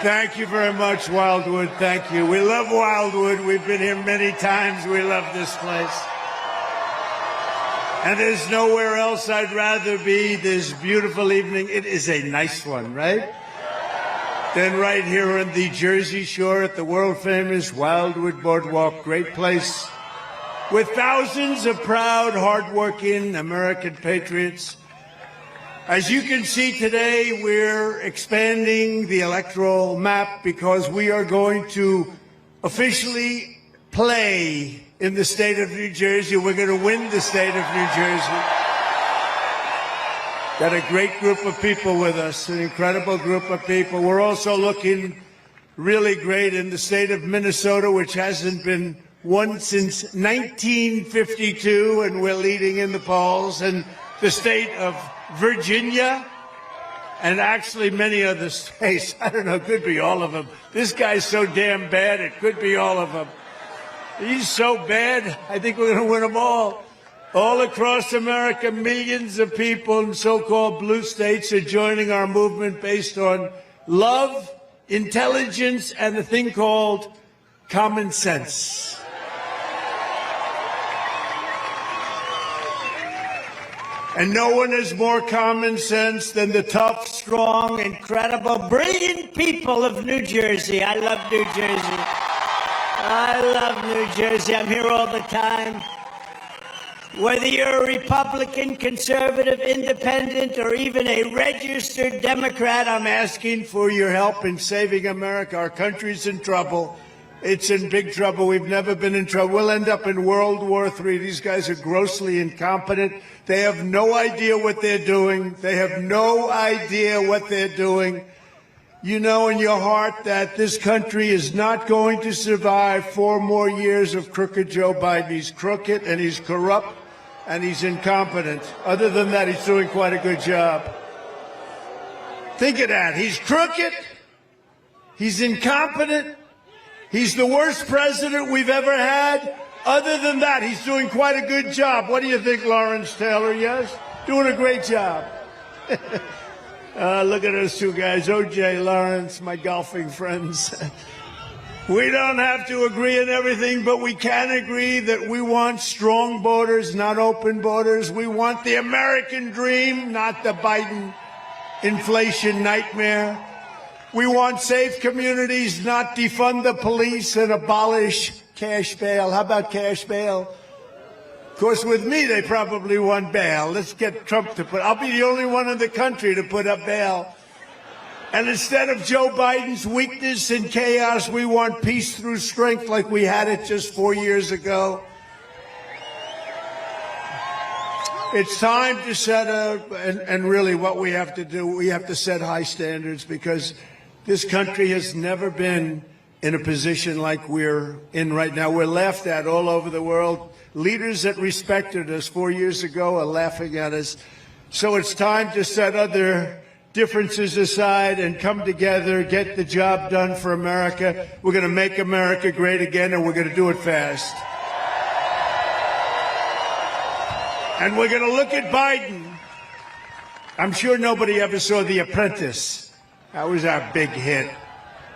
Thank you very much, Wildwood. Thank you. We love Wildwood. We've been here many times. We love this place. And there's nowhere else I'd rather be this beautiful evening. It is a nice one, right? Than right here on the Jersey Shore at the world-famous Wildwood Boardwalk. Great place with thousands of proud, hard-working American patriots. As you can see today, we're expanding the electoral map because we are going to officially play in the state of New Jersey. We're going to win the state of New Jersey. Got a great group of people with us, an incredible group of people. We're also looking really great in the state of Minnesota, which hasn't been won since 1952, and we're leading in the polls. And the state of Virginia, and actually many other states. I don't know, it could be all of them. This guy's so damn bad, it could be all of them. He's so bad, I think we're going to win them all. All across America, millions of people in so-called blue states are joining our movement based on love, intelligence, and a thing called common sense. And no one has more common sense than the tough, strong, incredible, brilliant people of New Jersey. I love New Jersey. I love New Jersey. I'm here all the time. Whether you're a Republican, conservative, independent, or even a registered Democrat, I'm asking for your help in saving America. Our country's in trouble. It's in big trouble. We've never been in trouble. We'll end up in World War III. These guys are grossly incompetent. They have no idea what they're doing. They have no idea what they're doing. You know in your heart that this country is not going to survive 4 more years of crooked Joe Biden. He's crooked and he's corrupt and he's incompetent. Other than that, he's doing quite a good job. Think of that. He's crooked. He's incompetent. He's the worst president we've ever had. Other than that, he's doing quite a good job. What do you think, Lawrence Taylor? Yes? Doing a great job. Look at those two guys, O.J. Lawrence, my golfing friends. We don't have to agree on everything, but we can agree that we want strong borders, not open borders. We want the American dream, not the Biden inflation nightmare. We want safe communities, not defund the police and abolish cash bail. How about cash bail? Of course, with me, they probably want bail. Let's get Trump to I'll be the only one in the country to put up bail. And instead of Joe Biden's weakness and chaos, we want peace through strength like we had it just 4 years ago. It's time to set and really what we have to do, we have to set high standards because this country has never been in a position like we're in right now. We're laughed at all over the world. Leaders that respected us 4 years ago are laughing at us. So it's time to set other differences aside and come together, get the job done for America. We're going to make America great again, and we're going to do it fast. And we're going to look at Biden. I'm sure nobody ever saw The Apprentice. That was our big hit.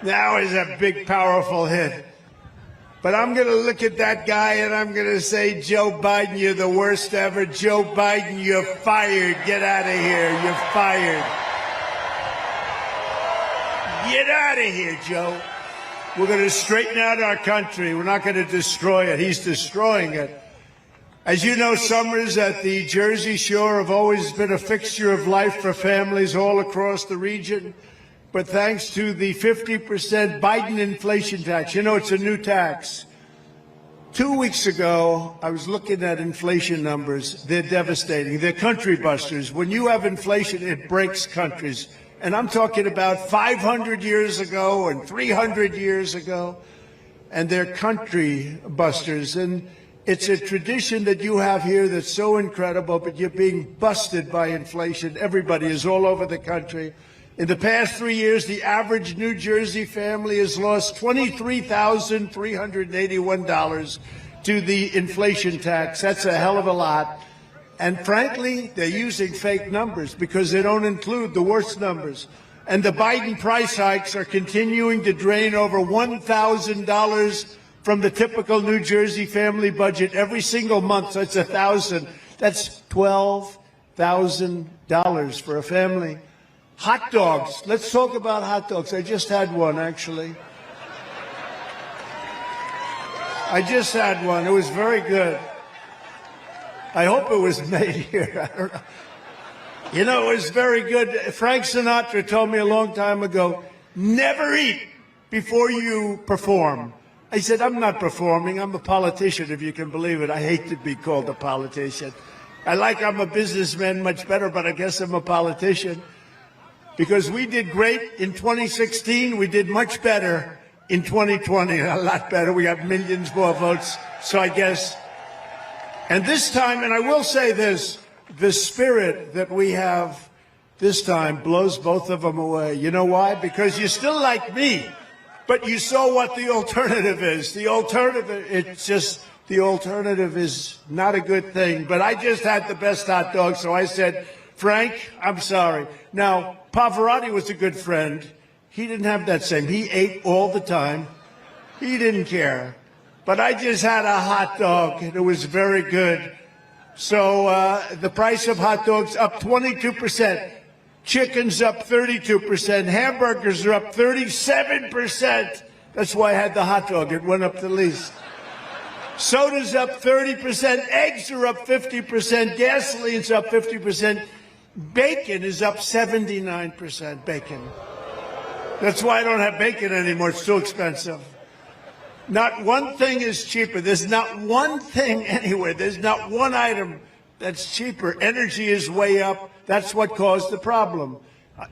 That was a big, powerful hit. But I'm going to look at that guy and I'm going to say, Joe Biden, you're the worst ever. Joe Biden, you're fired. Get out of here. You're fired. Get out of here, Joe. We're going to straighten out our country. We're not going to destroy it. He's destroying it. As you know, summers at the Jersey Shore have always been a fixture of life for families all across the region. But thanks to the 50% Biden inflation tax, you know, it's a new tax. 2 weeks ago, I was looking at inflation numbers. They're devastating. They're country busters. When you have inflation, it breaks countries. And I'm talking about 500 years ago and 300 years ago. And they're country busters. And it's a tradition that you have here that's so incredible, but you're being busted by inflation. Everybody is all over the country. In the past 3 years, the average New Jersey family has lost $23,381 to the inflation tax. That's a hell of a lot. And frankly, they're using fake numbers because they don't include the worst numbers. And the Biden price hikes are continuing to drain over $1,000 from the typical New Jersey family budget every single month. So it's $1,000. That's $12,000 for a family. Hot dogs. Let's talk about hot dogs. I just had one, actually. I just had one. It was very good. I hope it was made here. I don't know. You know, it was very good. Frank Sinatra told me a long time ago, never eat before you perform. I said, I'm not performing. I'm a politician, if you can believe it. I hate to be called a politician. I'm a businessman much better, but I guess I'm a politician. Because we did great in 2016. We did much better in 2020, a lot better. We got millions more votes. So I guess, and this time, and I will say this, the spirit that we have this time blows both of them away. You know why? Because you still like me, but you saw what the alternative is. The alternative, it's just, the alternative is not a good thing. But I just had the best hot dog, so I said, Frank, I'm sorry. Now, Pavarotti was a good friend. He didn't have that same. He ate all the time. He didn't care. But I just had a hot dog, and it was very good. So the price of hot dogs up 22%. Chicken's up 32%. Hamburgers are up 37%. That's why I had the hot dog. It went up the least. Soda's up 30%. Eggs are up 50%. Gasoline's up 50%. Bacon is up 79%. Bacon. That's why I don't have bacon anymore. It's too expensive. Not one thing is cheaper. There's not one thing anywhere. There's not one item that's cheaper. Energy is way up. That's what caused the problem.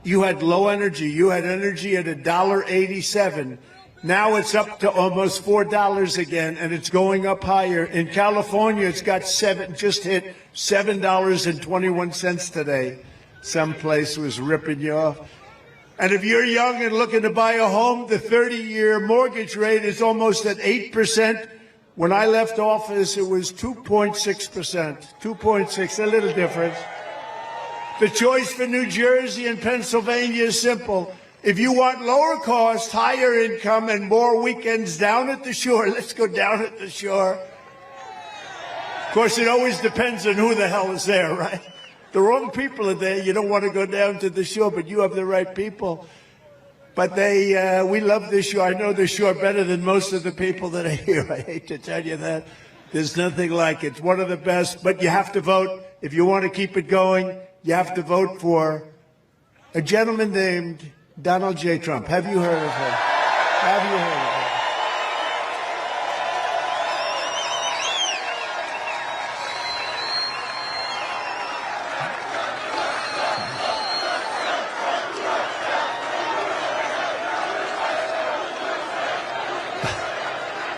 You had low energy. You had energy at $1.87. Now it's up to almost $4 again, and it's going up higher. In California, it's got just hit $7.21 today. Some place was ripping you off. And if you're young and looking to buy a home, the 30-year mortgage rate is almost at 8%. When I left office, it was 2.6%. 2.6, a little difference. The choice for New Jersey and Pennsylvania is simple. If you want lower cost, higher income, and more weekends down at the shore, let's go down at the shore. Of course, it always depends on who the hell is there, right? The wrong people are there. You don't want to go down to the shore, but you have the right people. But we love the shore. I know the shore better than most of the people that are here. I hate to tell you that. There's nothing like it. It's one of the best. But you have to vote. If you want to keep it going, you have to vote for a gentleman named Donald J. Trump. Have you heard of him? Have you heard of him?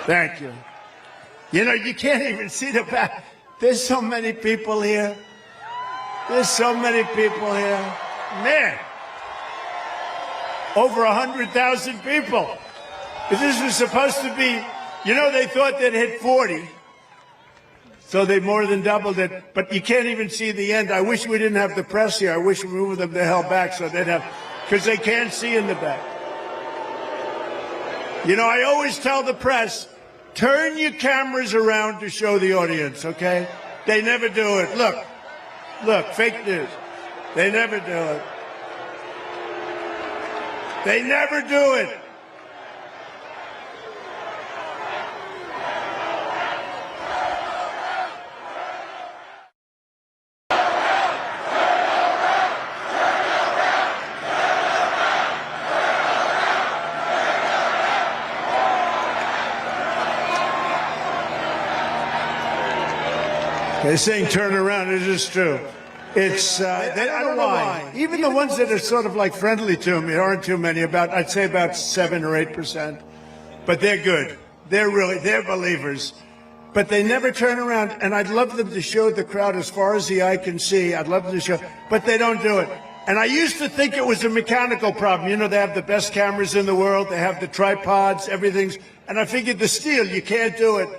Thank you. You know, you can't even see the back. There's so many people here. There's so many people here. Man, over 100,000 people. This was supposed to be, you know, they thought they'd hit 40. So they more than doubled it. But you can't even see the end. I wish we didn't have the press here. I wish we moved them the hell back so they'd have, because they can't see in the back. You know, I always tell the press, turn your cameras around to show the audience, okay? They never do it. Look, fake news. They never do it. They never do it. They're saying turn around. It is true. It's, I don't know why. Even the ones that are sort of like friendly to me, there aren't too many, I'd say about 7 or 8%. But they're good. They're believers. But they never turn around, and I'd love them to show the crowd as far as the eye can see. I'd love them to show, but they don't do it. And I used to think it was a mechanical problem. You know, they have the best cameras in the world. They have the tripods, everything's, and I figured the steel, you can't do it.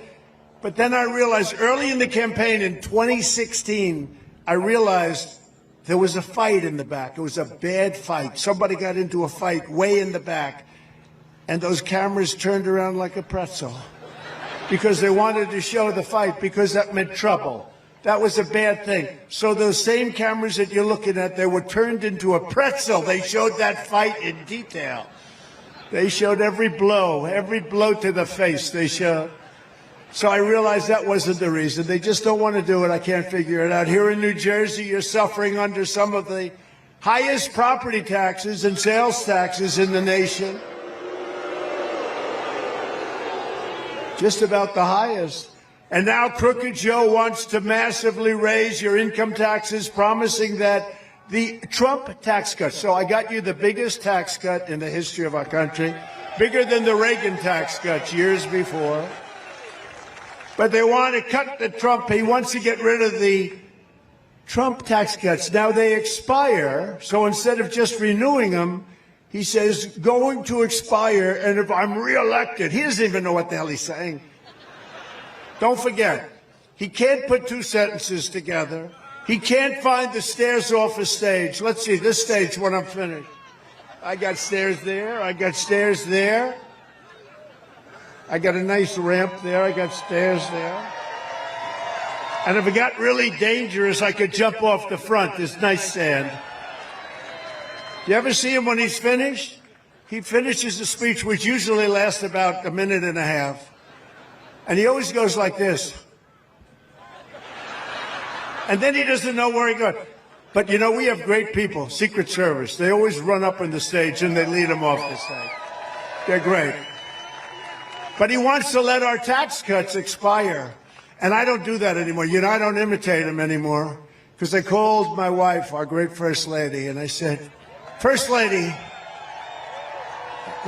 But then I realized early in the campaign in 2016, I realized there was a fight in the back. It was a bad fight. Somebody got into a fight way in the back, and those cameras turned around like a pretzel because they wanted to show the fight because that meant trouble. That was a bad thing. So those same cameras that you're looking at, they were turned into a pretzel. They showed that fight in detail. They showed every blow to the face they showed. So I realized that wasn't the reason. They just don't want to do it. I can't figure it out. Here in New Jersey, you're suffering under some of the highest property taxes and sales taxes in the nation. Just about the highest. And now Crooked Joe wants to massively raise your income taxes, promising that the Trump tax cut. So I got you the biggest tax cut in the history of our country, bigger than the Reagan tax cuts years before. But they want to cut the Trump. He wants to get rid of the Trump tax cuts. Now they expire. So instead of just renewing them, he says, going to expire. And if I'm reelected, he doesn't even know what the hell he's saying. Don't forget, he can't put two sentences together. He can't find the stairs off a stage. Let's see, this stage when I'm finished. I got stairs there. I got stairs there. I got a nice ramp there. I got stairs there. And if it got really dangerous, I could jump off the front. There's nice sand. You ever see him when he's finished? He finishes the speech, which usually lasts about a minute and a half. And he always goes like this. And then he doesn't know where he goes. But, you know, we have great people, Secret Service. They always run up on the stage and they lead him off the stage. They're great. But he wants to let our tax cuts expire. And I don't do that anymore. You know, I don't imitate him anymore. Because I called my wife, our great First Lady, and I said, First Lady,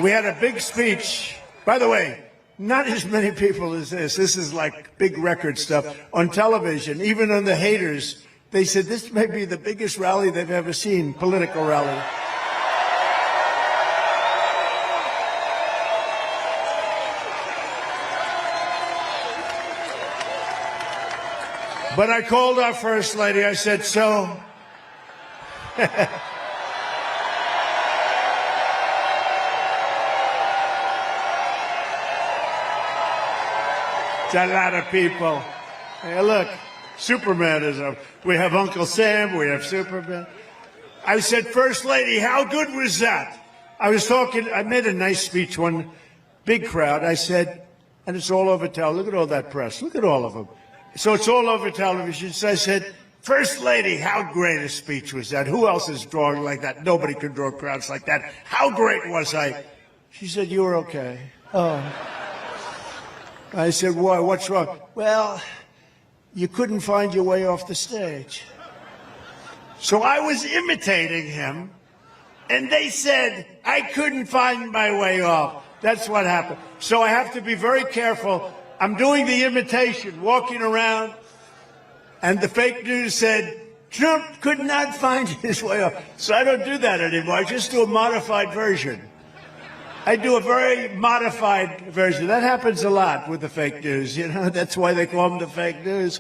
we had a big speech. By the way, not as many people as this. This is like big record stuff on television. Even on the haters, they said this may be the biggest rally they've ever seen, political rally. But I called our First Lady. I said, so... A lot of people. Hey, look, Superman is up. We have Uncle Sam, we have Superman. I said, First Lady, how good was that? I was talking, I made a nice speech, one big crowd. I said, and it's all over television. Look at all that press. Look at all of them. So it's all over television. So I said, First Lady, how great a speech was that? Who else is drawing like that? Nobody can draw crowds like that. How great was I? She said, you were okay. Oh. I said, why? What's wrong? Well, you couldn't find your way off the stage. So I was imitating him, and they said I couldn't find my way off. That's what happened. So I have to be very careful. I'm doing the imitation, walking around, and the fake news said, Trump could not find his way off. So I don't do that anymore. I just do a modified version. I do a very modified version. That happens a lot with the fake news. You know, that's why they call them the fake news.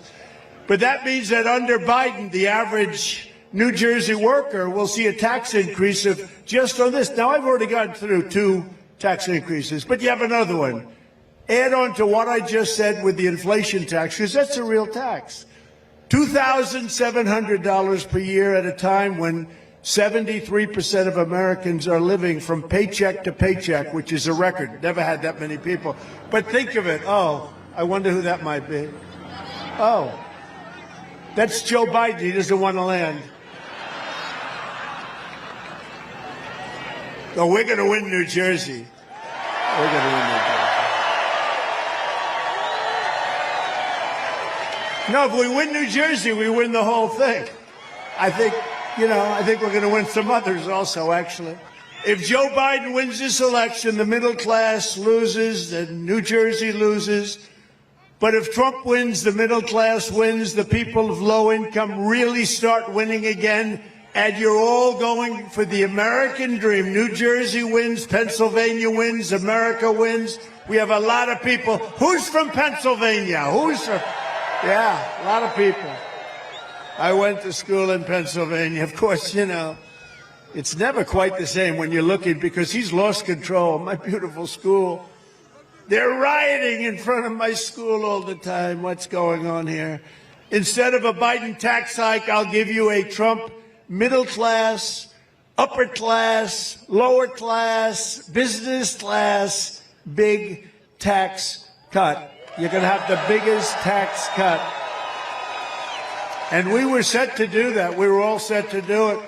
But that means that under Biden, the average New Jersey worker will see a tax increase of just on this. Now, I've already gone through 2 tax increases, but you have another one. Add on to what I just said with the inflation tax, because that's a real tax. $2,700 per year at a time when 73% of Americans are living from paycheck to paycheck, which is a record. Never had that many people. But think of it. Oh, I wonder who that might be. Oh, that's Joe Biden. He doesn't want to land. Oh, we're going to win New Jersey. We're going to win New Jersey. No, if we win New Jersey, we win the whole thing. I think we're going to win some others also, actually. If Joe Biden wins this election, the middle class loses and New Jersey loses. But if Trump wins, the middle class wins, the people of low income really start winning again, and you're all going for the American dream. New Jersey wins, Pennsylvania wins, America wins. We have a lot of people. Who's from Pennsylvania? Who's from? Yeah, a lot of people. I went to school in Pennsylvania. Of course, you know, it's never quite the same when you're looking because he's lost control. My beautiful school. They're rioting in front of my school all the time. What's going on here? Instead of a Biden tax hike, I'll give you a Trump middle class, upper class, lower class, business class, big tax cut. You're going to have the biggest tax cut. And we were set to do that. We were all set to do it.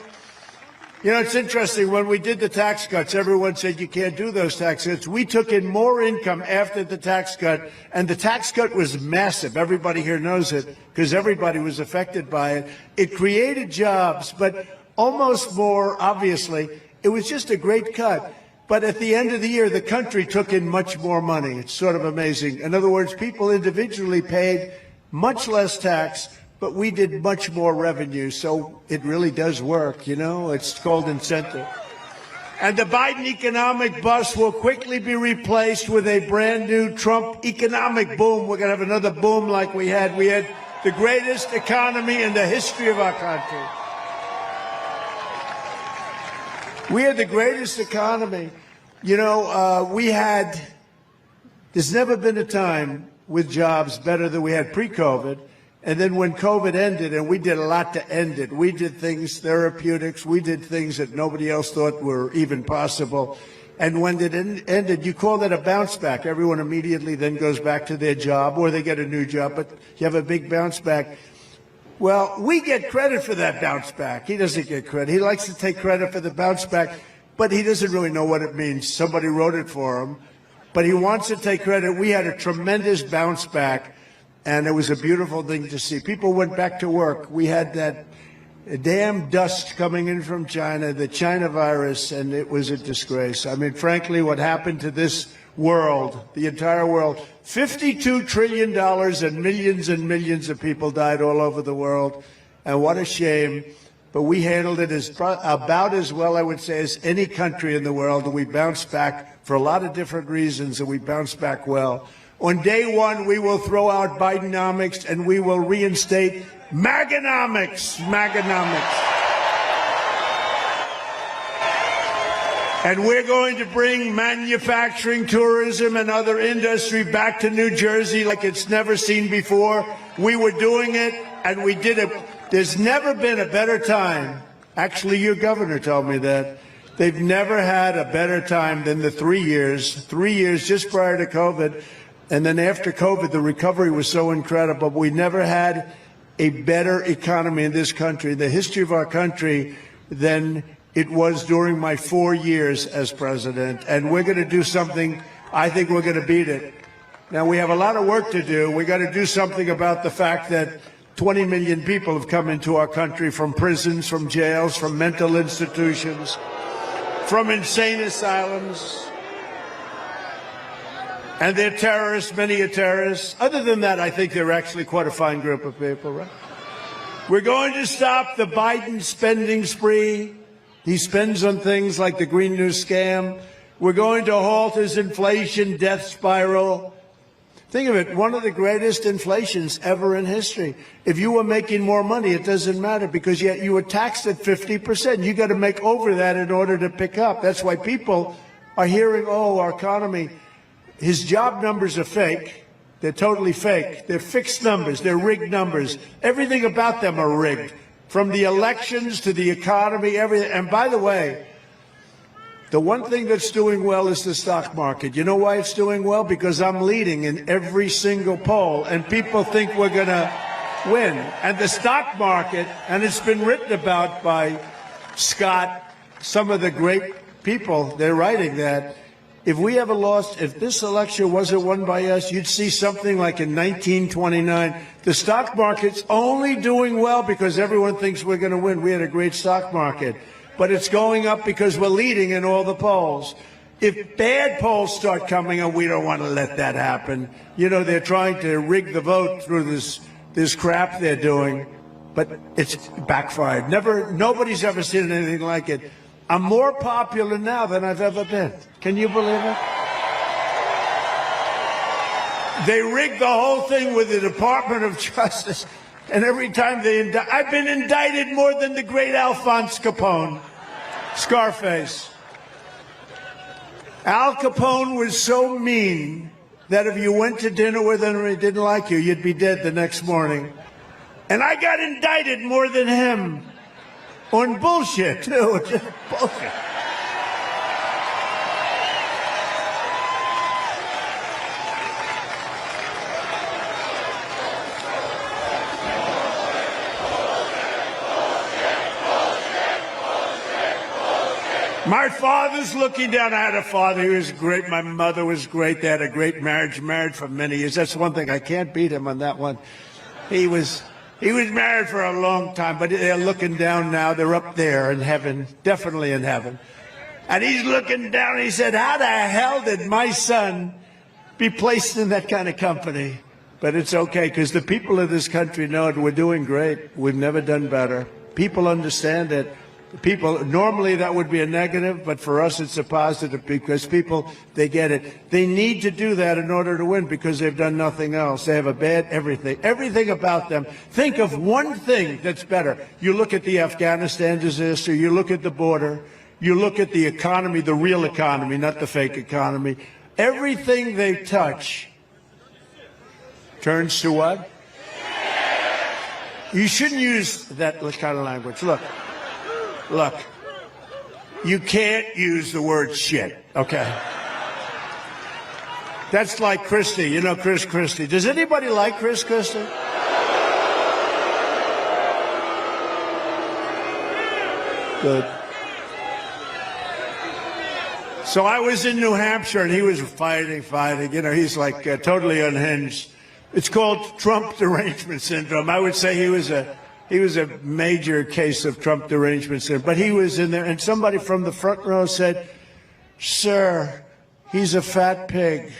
You know, it's interesting. When we did the tax cuts, everyone said you can't do those tax cuts. We took in more income after the tax cut, and the tax cut was massive. Everybody here knows it because everybody was affected by it. It created jobs, but almost more obviously, it was just a great cut. But at the end of the year, the country took in much more money. It's sort of amazing. In other words, people individually paid much less tax, but we did much more revenue. So it really does work, you know. It's called incentive. And the Biden economic bust will quickly be replaced with a brand new Trump economic boom. We're going to have another boom like we had. We had the greatest economy in the history of our country. We had the greatest economy. You know, there's never been a time with jobs better than we had pre-COVID. And then when COVID ended, and we did a lot to end it, we did things, therapeutics, we did things that nobody else thought were even possible. And when it ended, you call that a bounce back. Everyone immediately then goes back to their job or they get a new job, but you have a big bounce back. Well, we get credit for that bounce back. He doesn't get credit. He likes to take credit for the bounce back, but he doesn't really know what it means. Somebody wrote it for him, but he wants to take credit. We had a tremendous bounce back, and it was a beautiful thing to see. People went back to work. We had that damn dust coming in from China, the China virus, and it was a disgrace. I mean, frankly, what happened to this world, the entire world, $52 trillion and millions of people died all over the world. And what a shame. But we handled it about as well, I would say, as any country in the world. And we bounced back for a lot of different reasons, and we bounced back well. On day one, we will throw out Bidenomics, and we will reinstate Maganomics. And we're going to bring manufacturing, tourism, and other industry back to New Jersey like it's never seen before. We were doing it, and we did it. There's never been a better time. Actually, your governor told me that. They've never had a better time than the 3 years just prior to COVID. And then after COVID, the recovery was so incredible. We never had a better economy in this country, the history of our country, than it was during my 4 years as president. And we're going to do something. I think we're going to beat it. Now, we have a lot of work to do. We got to do something about the fact that 20 million people have come into our country from prisons, from jails, from mental institutions, from insane asylums. And they're terrorists. Many are terrorists. Other than that, I think they're actually quite a fine group of people, right? We're going to stop the Biden spending spree. He spends on things like the Green New scam. We're going to halt his inflation death spiral. Think of it, one of the greatest inflations ever in history. If you were making more money, it doesn't matter because yet you were taxed at 50%. You got to make over that in order to pick up. That's why people are hearing, oh, our economy, his job numbers are fake. They're totally fake. They're fixed numbers. They're rigged numbers. Everything about them are rigged. From the elections to the economy, everything. And by the way, the one thing that's doing well is the stock market. You know why it's doing well? Because I'm leading in every single poll, and people think we're going to win. And the stock market, and it's been written about by Scott, some of the great people, they're writing that. If we ever lost, if this election wasn't won by us, you'd see something like in 1929. The stock market's only doing well because everyone thinks we're going to win. We had a great stock market. But it's going up because we're leading in all the polls. If bad polls start coming, and we don't want to let that happen, you know, they're trying to rig the vote through this crap they're doing, but it's backfired. Nobody's ever seen anything like it. I'm more popular now than I've ever been. Can you believe it? They rigged the whole thing with the Department of Justice. And every time I've been indicted more than the great Alphonse Capone, Scarface. Al Capone was so mean that if you went to dinner with him and he didn't like you, you'd be dead the next morning. And I got indicted more than him on bullshit, too. Just bullshit. My father's looking down. I had a father who was great. My mother was great. They had a great marriage, married for many years. That's one thing. I can't beat him on that one. He was married for a long time, but they're looking down now. They're up there in heaven, definitely in heaven. And he's looking down. And he said, how the hell did my son be placed in that kind of company? But it's okay, because the people of this country know it. We're doing great. We've never done better. People understand it. People, normally that would be a negative, but for us it's a positive, because people, they get it. They need to do that in order to win, because they've done nothing else. They have a bad everything about them. Think of one thing that's better. You look at the Afghanistan disaster, you look at the border, you look at the economy, the real economy, not the fake economy. Everything they touch turns to what? You shouldn't use that kind of language. Look, you can't use the word shit, okay? That's like Christie, you know, Chris Christie. Does anybody like Chris Christie? Good. So I was in New Hampshire, and he was fighting. You know, he's like totally unhinged. It's called Trump derangement syndrome. I would say he was a major case of Trump derangement syndrome. But he was in there, and somebody from the front row said, "Sir, he's a fat pig."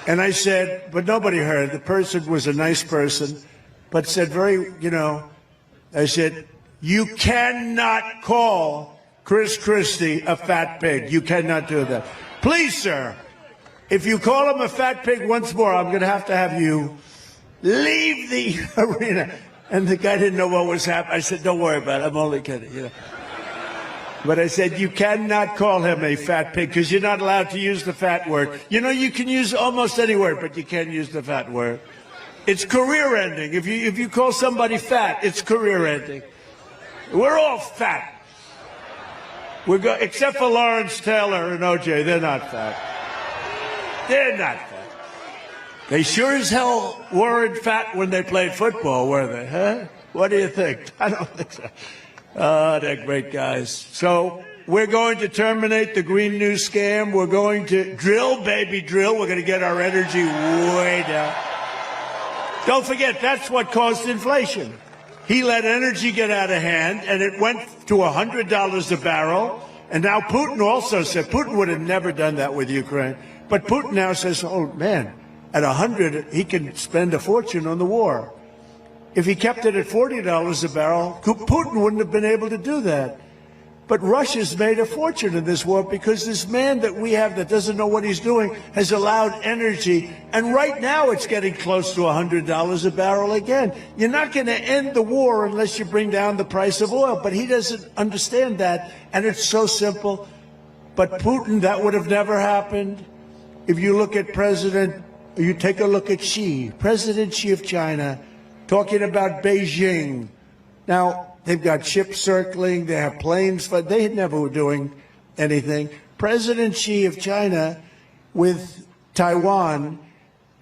And I said, but nobody heard. The person was a nice person, but said I said, you cannot call Chris Christie a fat pig. You cannot do that. Please, sir, if you call him a fat pig once more, I'm going to have you leave the arena. And the guy didn't know what was happening. I said, don't worry about it. I'm only kidding. You know. But I said, you cannot call him a fat pig, because you're not allowed to use the fat word. You know, you can use almost any word, but you can't use the fat word. It's career ending. If you call somebody fat, it's career ending. We're all fat. Except for Lawrence Taylor and OJ, they're not fat. They're not fat. They sure as hell weren't fat when they played football, were they? Huh? What do you think? I don't think so. Oh, they're great guys. So we're going to terminate the Green New scam. We're going to drill, baby, drill. We're going to get our energy way down. Don't forget, that's what caused inflation. He let energy get out of hand, and it went to $100 a barrel. And now Putin also said, Putin would have never done that with Ukraine. But Putin now says, oh, man, at 100, he can spend a fortune on the war. If he kept it at $40 a barrel, Putin wouldn't have been able to do that. But Russia's made a fortune in this war because this man that we have that doesn't know what he's doing has allowed energy. And right now it's getting close to $100 a barrel again. You're not going to end the war unless you bring down the price of oil. But he doesn't understand that. And it's so simple. But Putin, that would have never happened. If you look at you take a look at Xi, President Xi of China, talking about Beijing. Now, they've got ships circling, they have planes, but they never were doing anything. President Xi of China with Taiwan,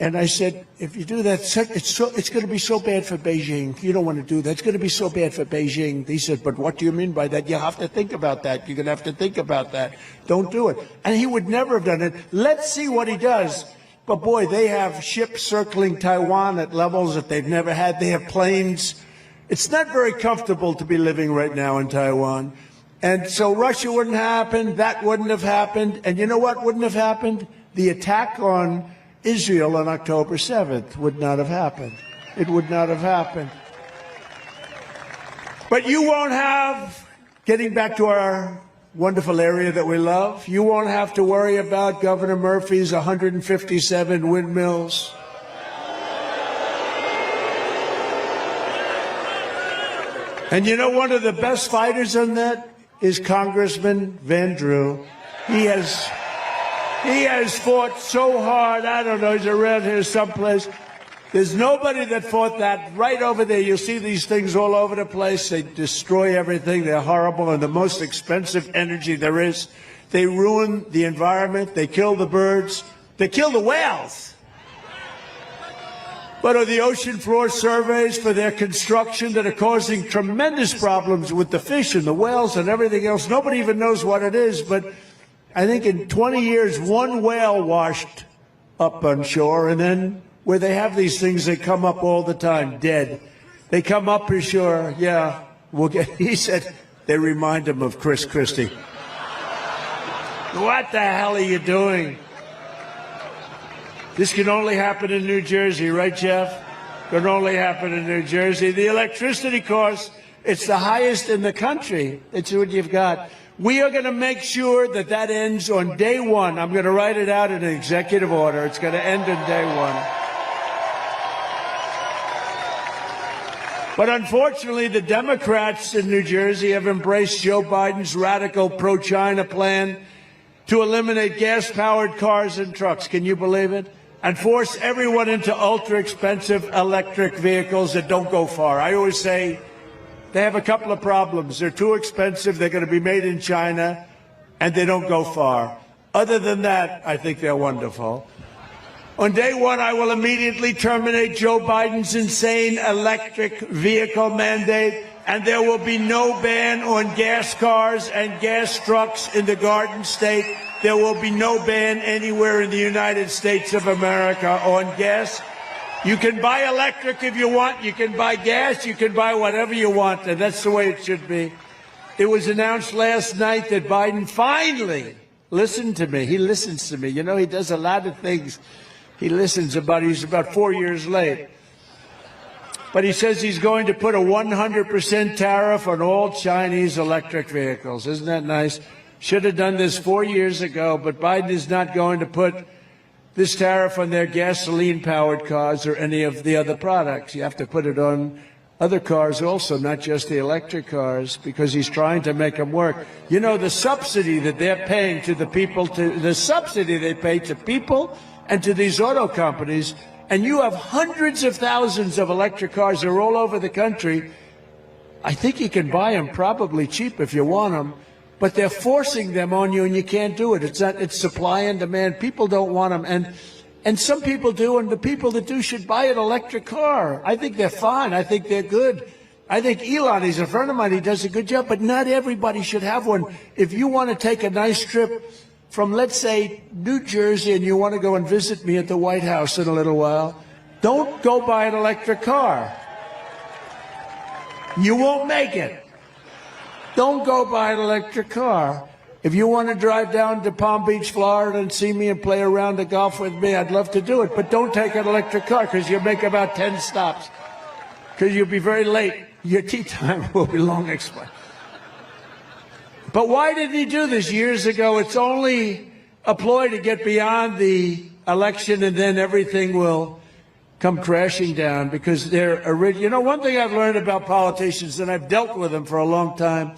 and I said, if you do that, it's going to be so bad for Beijing. You don't want to do that. It's going to be so bad for Beijing. He said, but what do you mean by that? You have to think about that. You're going to have to think about that. Don't do it. And he would never have done it. Let's see what he does. But boy, they have ships circling Taiwan at levels that they've never had. They have planes. It's not very comfortable to be living right now in Taiwan. And so Russia wouldn't happen. That wouldn't have happened. And you know what wouldn't have happened? The attack on Israel on October 7th would not have happened. It would not have happened. But you won't have, getting back to our wonderful area that we love, you won't have to worry about Governor Murphy's 157 windmills. And you know, one of the best fighters on that is Congressman Van Drew. He has fought so hard. I don't know, he's around here someplace. There's nobody that fought that. Right over there, you'll see these things all over the place. They destroy everything. They're horrible and the most expensive energy there is. They ruin the environment. They kill the birds. They kill the whales. But are the ocean floor surveys for their construction that are causing tremendous problems with the fish and the whales and everything else? Nobody even knows what it is, but I think in 20 years, one whale washed up on shore, and then where they have these things, they come up all the time, dead. They come up for sure, yeah, he said they remind him of Chris Christie. What the hell are you doing? This can only happen in New Jersey, right, Jeff? Can only happen in New Jersey. The electricity cost, it's the highest in the country. It's what you've got. We are going to make sure that that ends on day one. I'm going to write it out in an executive order. It's going to end on day one. But unfortunately, the Democrats in New Jersey have embraced Joe Biden's radical pro-China plan to eliminate gas-powered cars and trucks. Can you believe it? And force everyone into ultra-expensive electric vehicles that don't go far. I always say they have a couple of problems. They're too expensive, they're going to be made in China, and they don't go far. Other than that, I think they're wonderful. On day one, I will immediately terminate Joe Biden's insane electric vehicle mandate, and there will be no ban on gas cars and gas trucks in the Garden State. There will be no ban anywhere in the United States of America on gas. You can buy electric if you want. You can buy gas. You can buy whatever you want, and that's the way it should be. It was announced last night that Biden finally listened to me. He listens to me. You know, he does a lot of things. He listens about. He's about 4 years late. But he says he's going to put a 100% tariff on all Chinese electric vehicles. Isn't that nice? Should have done this 4 years ago, but Biden is not going to put this tariff on their gasoline-powered cars or any of the other products. You have to put it on other cars also, not just the electric cars, because he's trying to make them work. You know, the subsidy that they're paying to the people, the subsidy they pay to people and to these auto companies, and you have hundreds of thousands of electric cars. They're all over the country. I think you can buy them probably cheap if you want them. But they're forcing them on you, and you can't do it. It's supply and demand. People don't want them, and some people do, and the people that do should buy an electric car. I think they're fine. I think they're good. I think Elon, he's a friend of mine, he does a good job, but not everybody should have one. If you want to take a nice trip from, let's say, New Jersey, and you want to go and visit me at the White House in a little while, don't go buy an electric car. You won't make it. Don't go buy an electric car. If you want to drive down to Palm Beach, Florida, and see me and play a round of golf with me, I'd love to do it. But don't take an electric car, because you'll make about 10 stops. Because you'll be very late. Your tea time will be long expired. But why did he do this years ago? It's only a ploy to get beyond the election, and then everything will come crashing down, because they're original. You know, one thing I've learned about politicians, and I've dealt with them for a long time,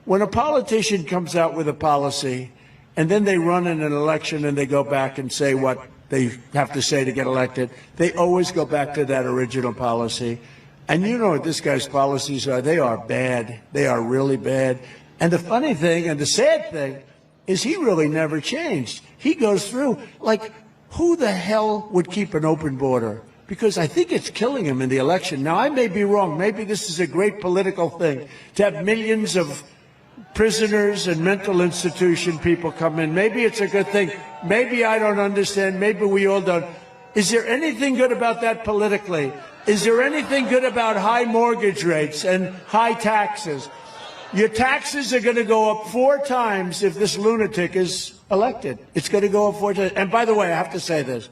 when a politician comes out with a policy and then they run in an election and they go back and say what they have to say to get elected, they always go back to that original policy. And you know what this guy's policies are. They are bad. They are really bad. And the funny thing and the sad thing is he really never changed. He goes through, like, who the hell would keep an open border? Because I think it's killing him in the election. Now, I may be wrong. Maybe this is a great political thing, to have millions of prisoners and mental institution people come in. Maybe it's a good thing. Maybe I don't understand. Maybe we all don't. Is there anything good about that politically? Is there anything good about high mortgage rates and high taxes? Your taxes are going to go up 4 times if this lunatic is elected. It's going to go up 4 times. And by the way, I have to say this.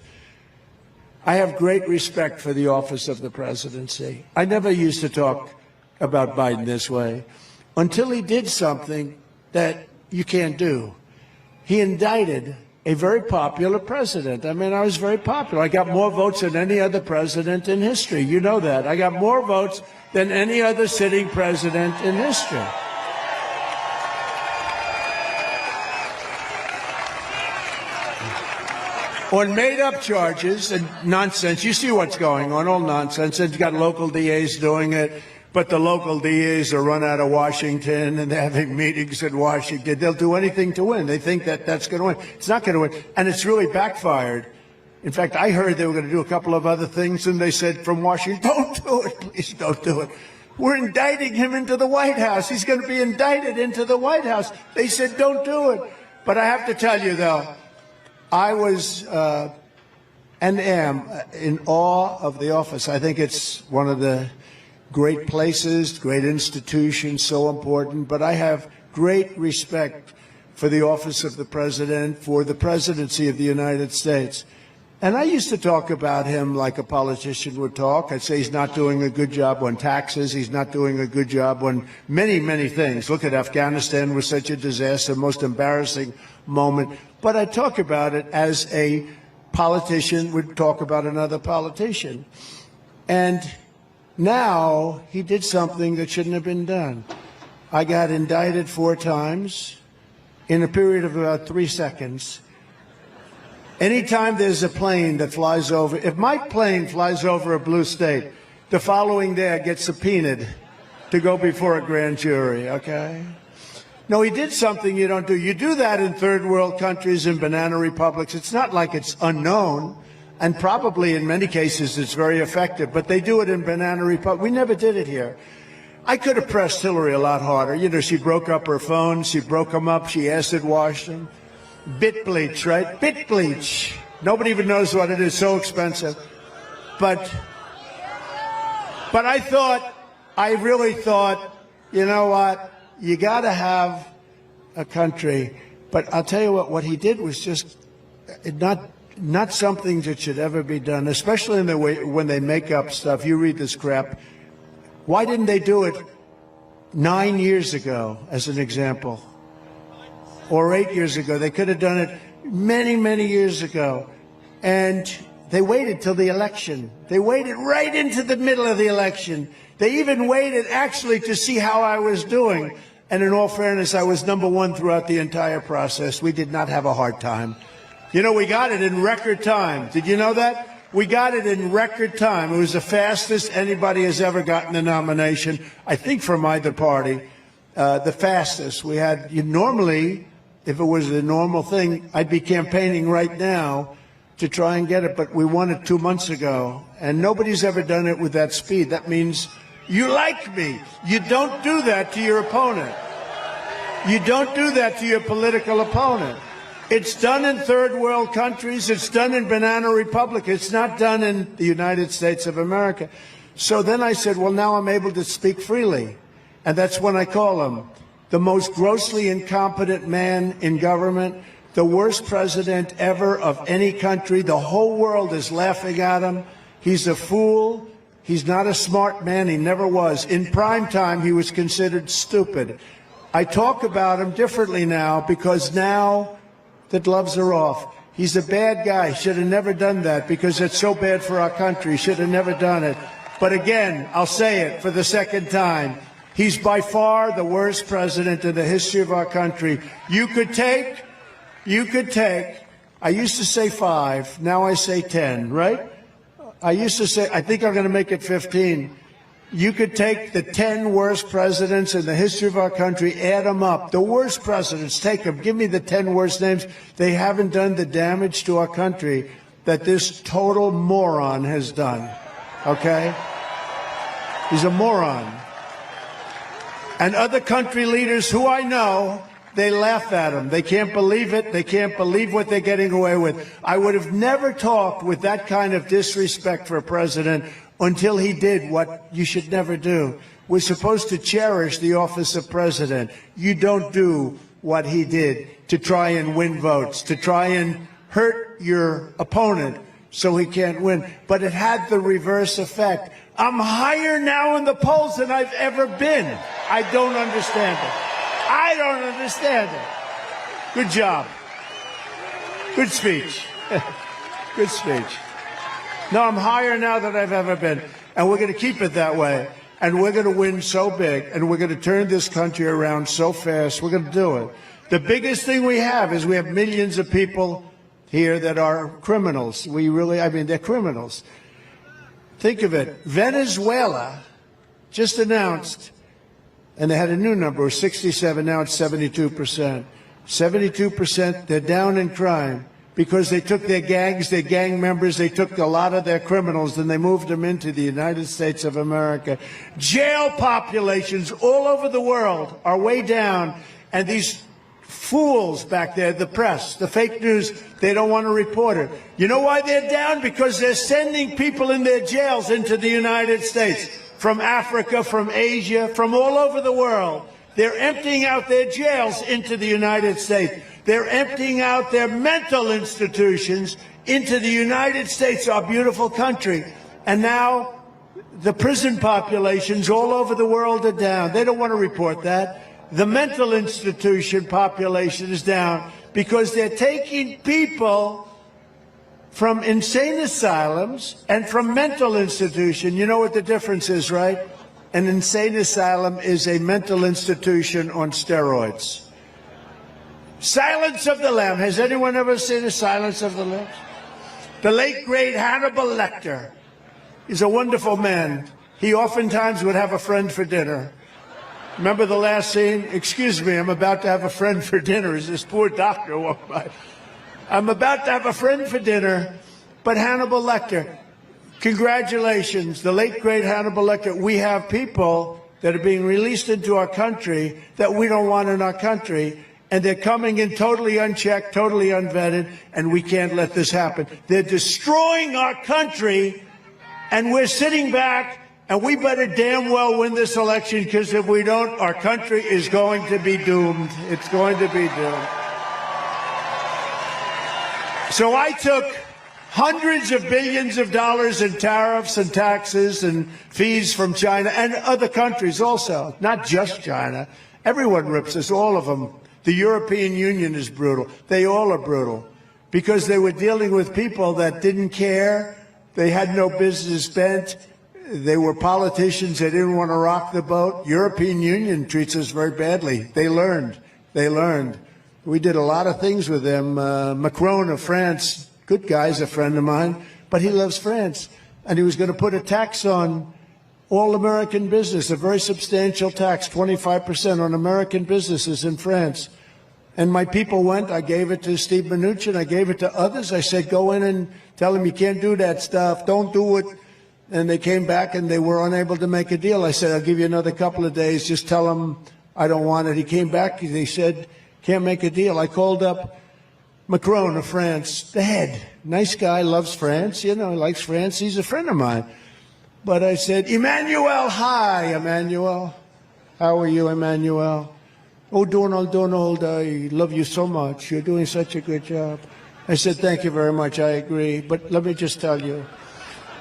I have great respect for the office of the presidency. I never used to talk about Biden this way until he did something that you can't do. He indicted a very popular president. I mean, I was very popular. I got more votes than any other president in history. You know that. I got more votes than any other sitting president in history. On made-up charges and nonsense. You see what's going on, all nonsense. And you've got local DAs doing it, but the local DAs are run out of Washington, and they're having meetings in Washington. They'll do anything to win. They think that that's going to win. It's not going to win, and it's really backfired. In fact, I heard they were going to do a couple of other things, and they said from Washington, don't do it, please don't do it. We're indicting him into the White House. He's going to be indicted into the White House. They said, don't do it. But I have to tell you, though, I was and am in awe of the office. I think it's one of the great places, great institutions, so important. But I have great respect for the office of the president, for the presidency of the United States. And I used to talk about him like a politician would talk. I'd say he's not doing a good job on taxes. He's not doing a good job on many, many things. Look at Afghanistan was such a disaster, most embarrassing moment. But I talk about it as a politician would talk about another politician. And now he did something that shouldn't have been done. I got indicted 4 times in a period of about 3 seconds. Anytime there's a plane that flies over, if my plane flies over a blue state, the following day I get subpoenaed to go before a grand jury, okay? No, he did something you don't do. You do that in third world countries and banana republics. It's not like it's unknown, and probably in many cases it's very effective, but they do it in banana republics. We never did it here. I could have pressed Hillary a lot harder. You know, she broke up her phone, she broke them up, she acid washed them. Bit bleach, right? Bit bleach. Nobody even knows what it is, so expensive. But I really thought, you know what? You got to have a country. But I'll tell you what he did was just not something that should ever be done, especially in the way when they make up stuff. You read this crap. Why didn't they do it 9 years ago, as an example? Or 8 years ago. They could have done it many, many years ago. And they waited till the election. They waited right into the middle of the election. They even waited actually to see how I was doing. And in all fairness, I was #1 throughout the entire process. We did not have a hard time. You know, we got it in record time. Did you know that? We got it in record time. It was the fastest anybody has ever gotten a nomination, I think, from either party. The fastest. We had, normally, if it was a normal thing, I'd be campaigning right now to try and get it, but we won it 2 months ago, and nobody's ever done it with that speed. That means you like me. You don't do that to your opponent. You don't do that to your political opponent. It's done in third world countries. It's done in banana republic. It's not done in the United States of America. So then I said, well, now I'm able to speak freely, and that's when I call him the most grossly incompetent man in government, the worst president ever of any country. The whole world is laughing at him. He's a fool. He's not a smart man. He never was. In prime time, he was considered stupid. I talk about him differently now because now the gloves are off. He's a bad guy. Should have never done that because it's so bad for our country. Should have never done it. But again, I'll say it for the second time. He's by far the worst president in the history of our country. You could take, I used to say 5, now I say 10, right? I used to say, I think I'm going to make it 15. You could take the 10 worst presidents in the history of our country, add them up. The worst presidents, take them. Give me the 10 worst names. They haven't done the damage to our country that this total moron has done, okay? He's a moron. And other country leaders who I know, they laugh at him. They can't believe it. They can't believe what they're getting away with. I would have never talked with that kind of disrespect for a president until he did what you should never do. We're supposed to cherish the office of president. You don't do what he did to try and win votes, to try and hurt your opponent so he can't win. But it had the reverse effect. I'm higher now in the polls than I've ever been. I don't understand it. I don't understand it. Good job. Good speech. Good speech. No, I'm higher now than I've ever been. And we're going to keep it that way. And we're going to win so big. And we're going to turn this country around so fast. We're going to do it. The biggest thing we have is we have millions of people here that are criminals. They're criminals. Think of it. Venezuela just announced, and they had a new number, 67, now it's 72%. 72%, they're down in crime because they took their gangs, their gang members, they took a lot of their criminals and they moved them into the United States of America. Jail populations all over the world are way down, and these fools back there, the press, the fake news, they don't want to report it. You know why they're down? Because they're sending people in their jails into the United States, from Africa, from Asia, from all over the world. They're emptying out their jails into the United States. They're emptying out their mental institutions into the United States, our beautiful country. And now the prison populations all over the world are down. They don't want to report that. The mental institution population is down because they're taking people from insane asylums and from mental institution. You know what the difference is, right? An insane asylum is a mental institution on steroids. Silence of the Lambs. Has anyone ever seen a Silence of the Lambs? The late, great Hannibal Lecter is a wonderful man. He oftentimes would have a friend for dinner. Remember the last scene? Excuse me, I'm about to have a friend for dinner as this poor doctor walked by. I'm about to have a friend for dinner, but Hannibal Lecter, congratulations, the late, great Hannibal Lecter. We have people that are being released into our country that we don't want in our country, and they're coming in totally unchecked, totally unvetted, and we can't let this happen. They're destroying our country, and we're sitting back, and we better damn well win this election, because if we don't, our country is going to be doomed. It's going to be doomed. So I took hundreds of billions of dollars in tariffs and taxes and fees from China and other countries also, not just China. Everyone rips us, all of them. The European Union is brutal. They all are brutal because they were dealing with people that didn't care. They had no business bent. They were politicians. They didn't want to rock the boat. European Union treats us very badly. They learned. They learned. We did a lot of things with them. Macron of France, good guy's a friend of mine, but he loves France. And he was going to put a tax on all American business, a very substantial tax, 25% on American businesses in France. And my people went. I gave it to Steve Mnuchin. I gave it to others. I said, go in and tell him you can't do that stuff. Don't do it. And they came back and they were unable to make a deal. I said, I'll give you another couple of days. Just tell him I don't want it. He came back. They said, can't make a deal. I called up Macron of France, the head. Nice guy, loves France. You know, he likes France. He's a friend of mine. But I said, Emmanuel, hi, Emmanuel. How are you, Emmanuel? Oh, Donald, I love you so much. You're doing such a good job. I said, thank you very much. I agree. But let me just tell you,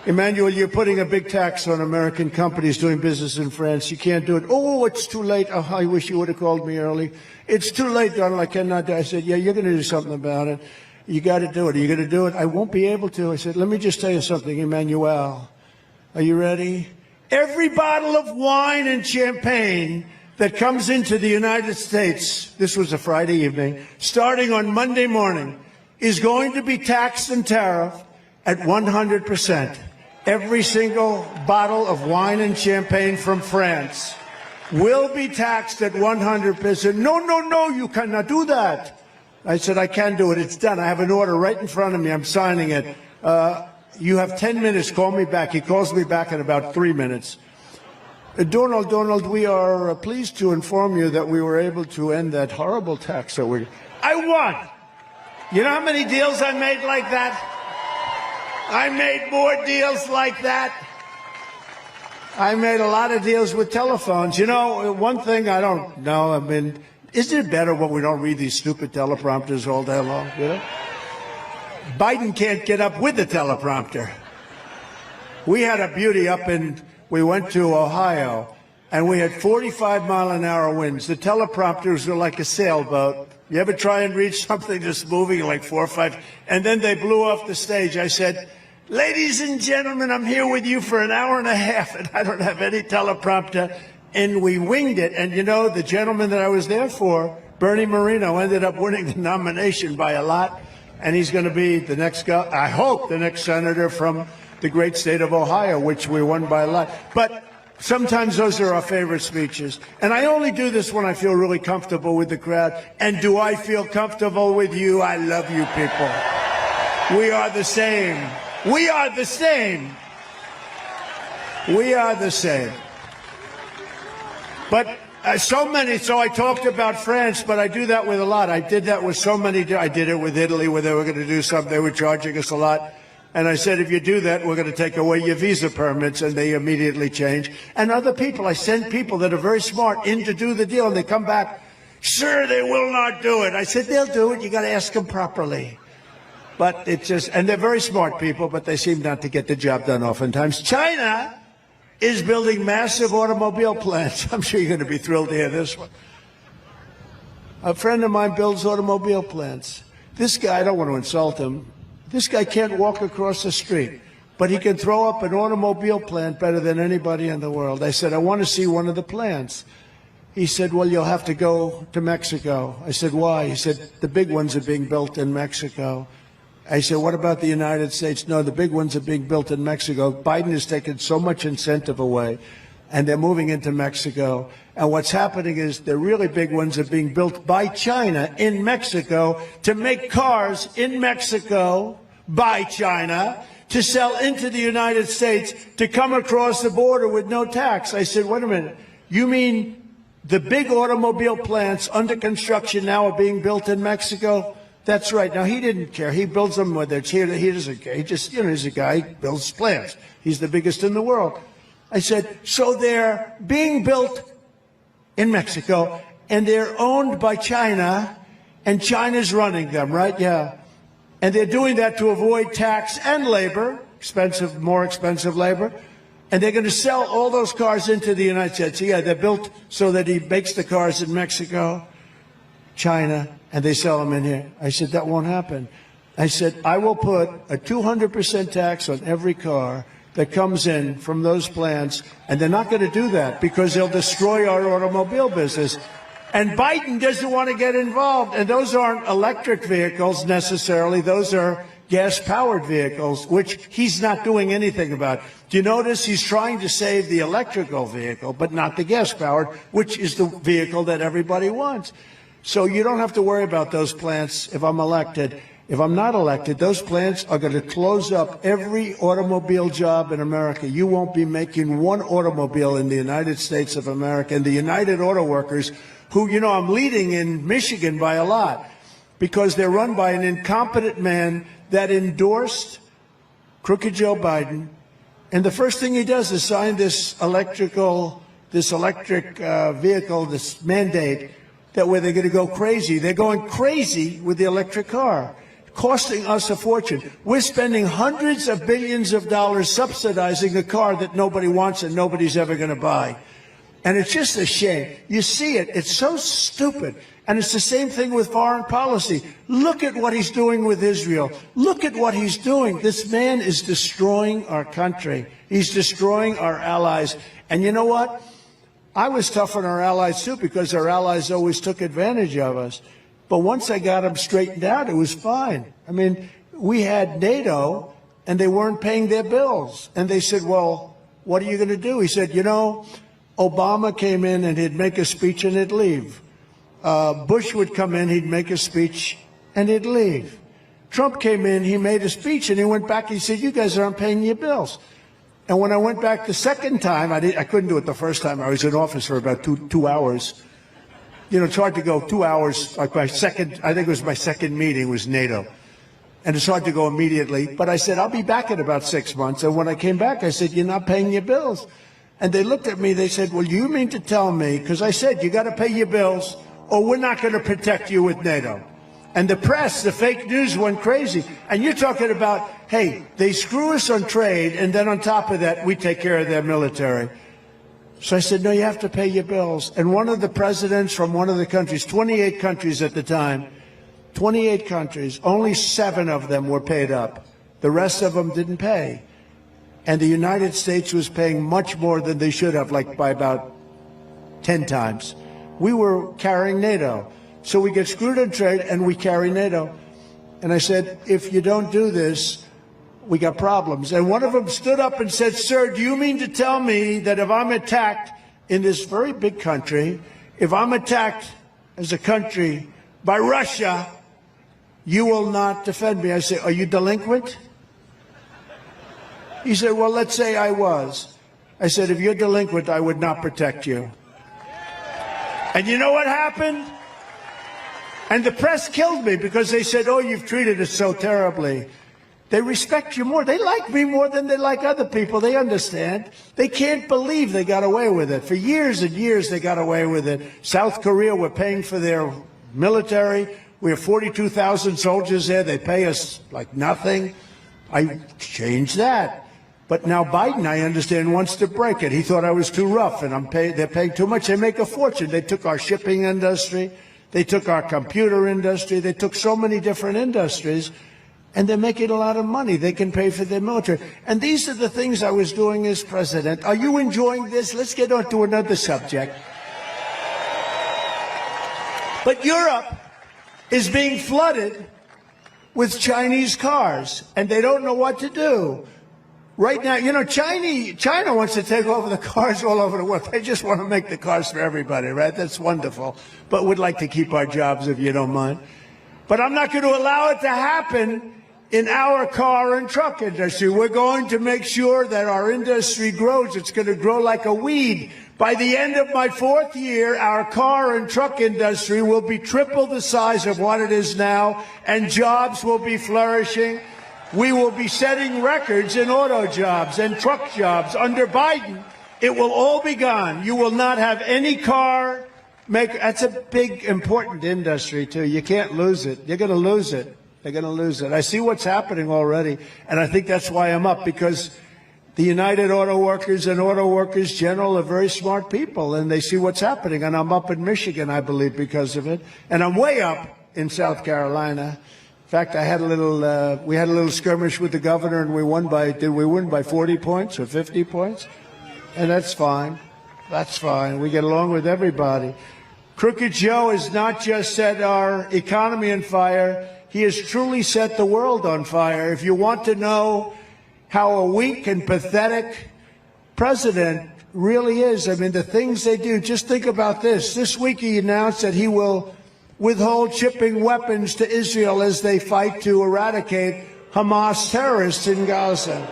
Emmanuel, you're putting a big tax on American companies doing business in France. You can't do it. Oh, it's too late. Oh, I wish you would have called me early. It's too late, Donald. I cannot do it. I said, yeah, you're going to do something about it. You got to do it. Are you going to do it? I won't be able to. I said, let me just tell you something, Emmanuel. Are you ready? Every bottle of wine and champagne that comes into the United States, this was a Friday evening, starting on Monday morning, is going to be taxed and tariffed at 100%. Every single bottle of wine and champagne from France will be taxed at 100%. No, you cannot do that. I said, I can do it. It's done. I have an order right in front of me. I'm signing it. You have 10 minutes. Call me back. He calls me back in about 3 minutes. Donald, we are pleased to inform you that we were able to end that horrible tax that I won. You know how many deals I made like that? I made more deals like that. I made a lot of deals with telephones. You know, one thing I don't know, I mean, isn't it better when we don't read these stupid teleprompters all day long? You know? Biden can't get up with the teleprompter. We had a beauty we went to Ohio, and we had 45-mile-an-hour winds. The teleprompters were like a sailboat. You ever try and read something that's moving like 4 or 5, and then they blew off the stage. I said, ladies and gentlemen, I'm here with you for an hour and a half, and I don't have any teleprompter. And we winged it. And, you know, the gentleman that I was there for, Bernie Moreno, ended up winning the nomination by a lot. And he's going to be the next guy, I hope, the next senator from the great state of Ohio, which we won by a lot. But sometimes those are our favorite speeches. And I only do this when I feel really comfortable with the crowd. And do I feel comfortable with you? I love you people. We are the same. We are the same. We are the same. But so I talked about France, but I do that with a lot. I did that with so many. I did it with Italy, where they were going to do something. They were charging us a lot. And I said, if you do that, we're going to take away your visa permits. And they immediately change. And other people, I send people that are very smart in to do the deal. And they come back, sir, they will not do it. I said, they'll do it. You got to ask them properly. But it's just, and they're very smart people, but they seem not to get the job done oftentimes. China is building massive automobile plants. I'm sure you're going to be thrilled to hear this one. A friend of mine builds automobile plants. This guy, I don't want to insult him, this guy can't walk across the street, but he can throw up an automobile plant better than anybody in the world. I said, I want to see one of the plants. He said, well, you'll have to go to Mexico. I said, why? He said, the big ones are being built in Mexico. I said, what about the United States? No, the big ones are being built in Mexico. Biden has taken so much incentive away, and they're moving into Mexico. And what's happening is the really big ones are being built by China in Mexico to make cars in Mexico by China to sell into the United States to come across the border with no tax. I said, wait a minute. You mean the big automobile plants under construction now are being built in Mexico? That's right. Now, he didn't care. He builds them whether it's here. He doesn't care. He just, you know, he's a guy who builds plants. He's the biggest in the world. I said, so they're being built in Mexico, and they're owned by China, and China's running them, right? Yeah. And they're doing that to avoid tax and labor, expensive, more expensive labor. And they're going to sell all those cars into the United States. So, yeah, they're built so that he makes the cars in Mexico, China, and they sell them in here. I said, that won't happen. I said, I will put a 200% tax on every car that comes in from those plants, and they're not going to do that because they'll destroy our automobile business. And Biden doesn't want to get involved. And those aren't electric vehicles necessarily. Those are gas-powered vehicles, which he's not doing anything about. Do you notice he's trying to save the electrical vehicle, but not the gas-powered, which is the vehicle that everybody wants? So you don't have to worry about those plants if I'm elected. If I'm not elected, those plants are going to close up every automobile job in America. You won't be making one automobile in the United States of America. And the United Auto Workers, who, you know, I'm leading in Michigan by a lot because they're run by an incompetent man that endorsed crooked Joe Biden. And the first thing he does is sign this electric vehicle, this mandate, that where they're going to go crazy. They're going crazy with the electric car, costing us a fortune. We're spending hundreds of billions of dollars subsidizing a car that nobody wants and nobody's ever going to buy. And it's just a shame. You see it. It's so stupid. And it's the same thing with foreign policy. Look at what he's doing with Israel. Look at what he's doing. This man is destroying our country. He's destroying our allies. And you know what? I was tough on our allies, too, because our allies always took advantage of us. But once I got them straightened out, it was fine. I mean, we had NATO, and they weren't paying their bills. And they said, well, what are you going to do? He said, you know, Obama came in and he'd make a speech and he'd leave. Bush would come in, he'd make a speech and he'd leave. Trump came in, he made a speech and he went back. He said, you guys aren't paying your bills. And when I went back the second time, I couldn't do it the first time. I was in office for about two hours. You know, it's hard to go 2 hours. Like I think it was my second meeting was NATO. And it's hard to go immediately. But I said, I'll be back in about 6 months. And when I came back, I said, you're not paying your bills. And they looked at me, they said, well, you mean to tell me, because I said, you got to pay your bills or we're not going to protect you with NATO. And the press, the fake news went crazy. And you're talking about, hey, they screw us on trade, and then on top of that, we take care of their military. So I said, no, you have to pay your bills. And one of the presidents from one of the countries, 28 countries at the time, 28 countries, only 7 of them were paid up. The rest of them didn't pay. And the United States was paying much more than they should have, like by about 10 times. We were carrying NATO. So we get screwed on trade and we carry NATO. And I said, if you don't do this, we got problems. And one of them stood up and said, sir, do you mean to tell me that if I'm attacked in this very big country, if I'm attacked as a country by Russia, you will not defend me? I said, are you delinquent? He said, well, let's say I was. I said, if you're delinquent, I would not protect you. And you know what happened? And the press killed me because they said, oh, you've treated us so terribly. They respect you more. They like me more than they like other people. They understand. They can't believe they got away with it. For years and years, they got away with it. South Korea, we're paying for their military. We have 42,000 soldiers there. They pay us like nothing. I changed that. But now Biden, I understand, wants to break it. He thought I was too rough, and they're paying too much. They make a fortune. They took our shipping industry. They took our computer industry. They took so many different industries, and they're making a lot of money. They can pay for their military. And these are the things I was doing as president. Are you enjoying this? Let's get on to another subject. But Europe is being flooded with Chinese cars, and they don't know what to do. Right now, you know, China wants to take over the cars all over the world. They just want to make the cars for everybody, right? That's wonderful. But we'd like to keep our jobs, if you don't mind. But I'm not going to allow it to happen in our car and truck industry. We're going to make sure that our industry grows. It's going to grow like a weed. By the end of my 4th year, our car and truck industry will be triple the size of what it is now, and jobs will be flourishing. We will be setting records in auto jobs and truck jobs. Under Biden, it will all be gone. You will not have any car maker. That's a big, important industry, too. You can't lose it. You're going to lose it. They're going to lose it. I see what's happening already, and I think that's why I'm up, because the United Auto Workers and Auto Workers General are very smart people, and they see what's happening. And I'm up in Michigan, I believe, because of it. And I'm way up in South Carolina. In fact, I had we had a little skirmish with the governor, and we won by, did we win by 40 points or 50 points? And that's fine. That's fine. We get along with everybody. Crooked Joe has not just set our economy on fire. He has truly set the world on fire. If you want to know how a weak and pathetic president really is, I mean, the things they do, just think about this. This week he announced that he will withhold shipping weapons to Israel as they fight to eradicate Hamas terrorists in Gaza.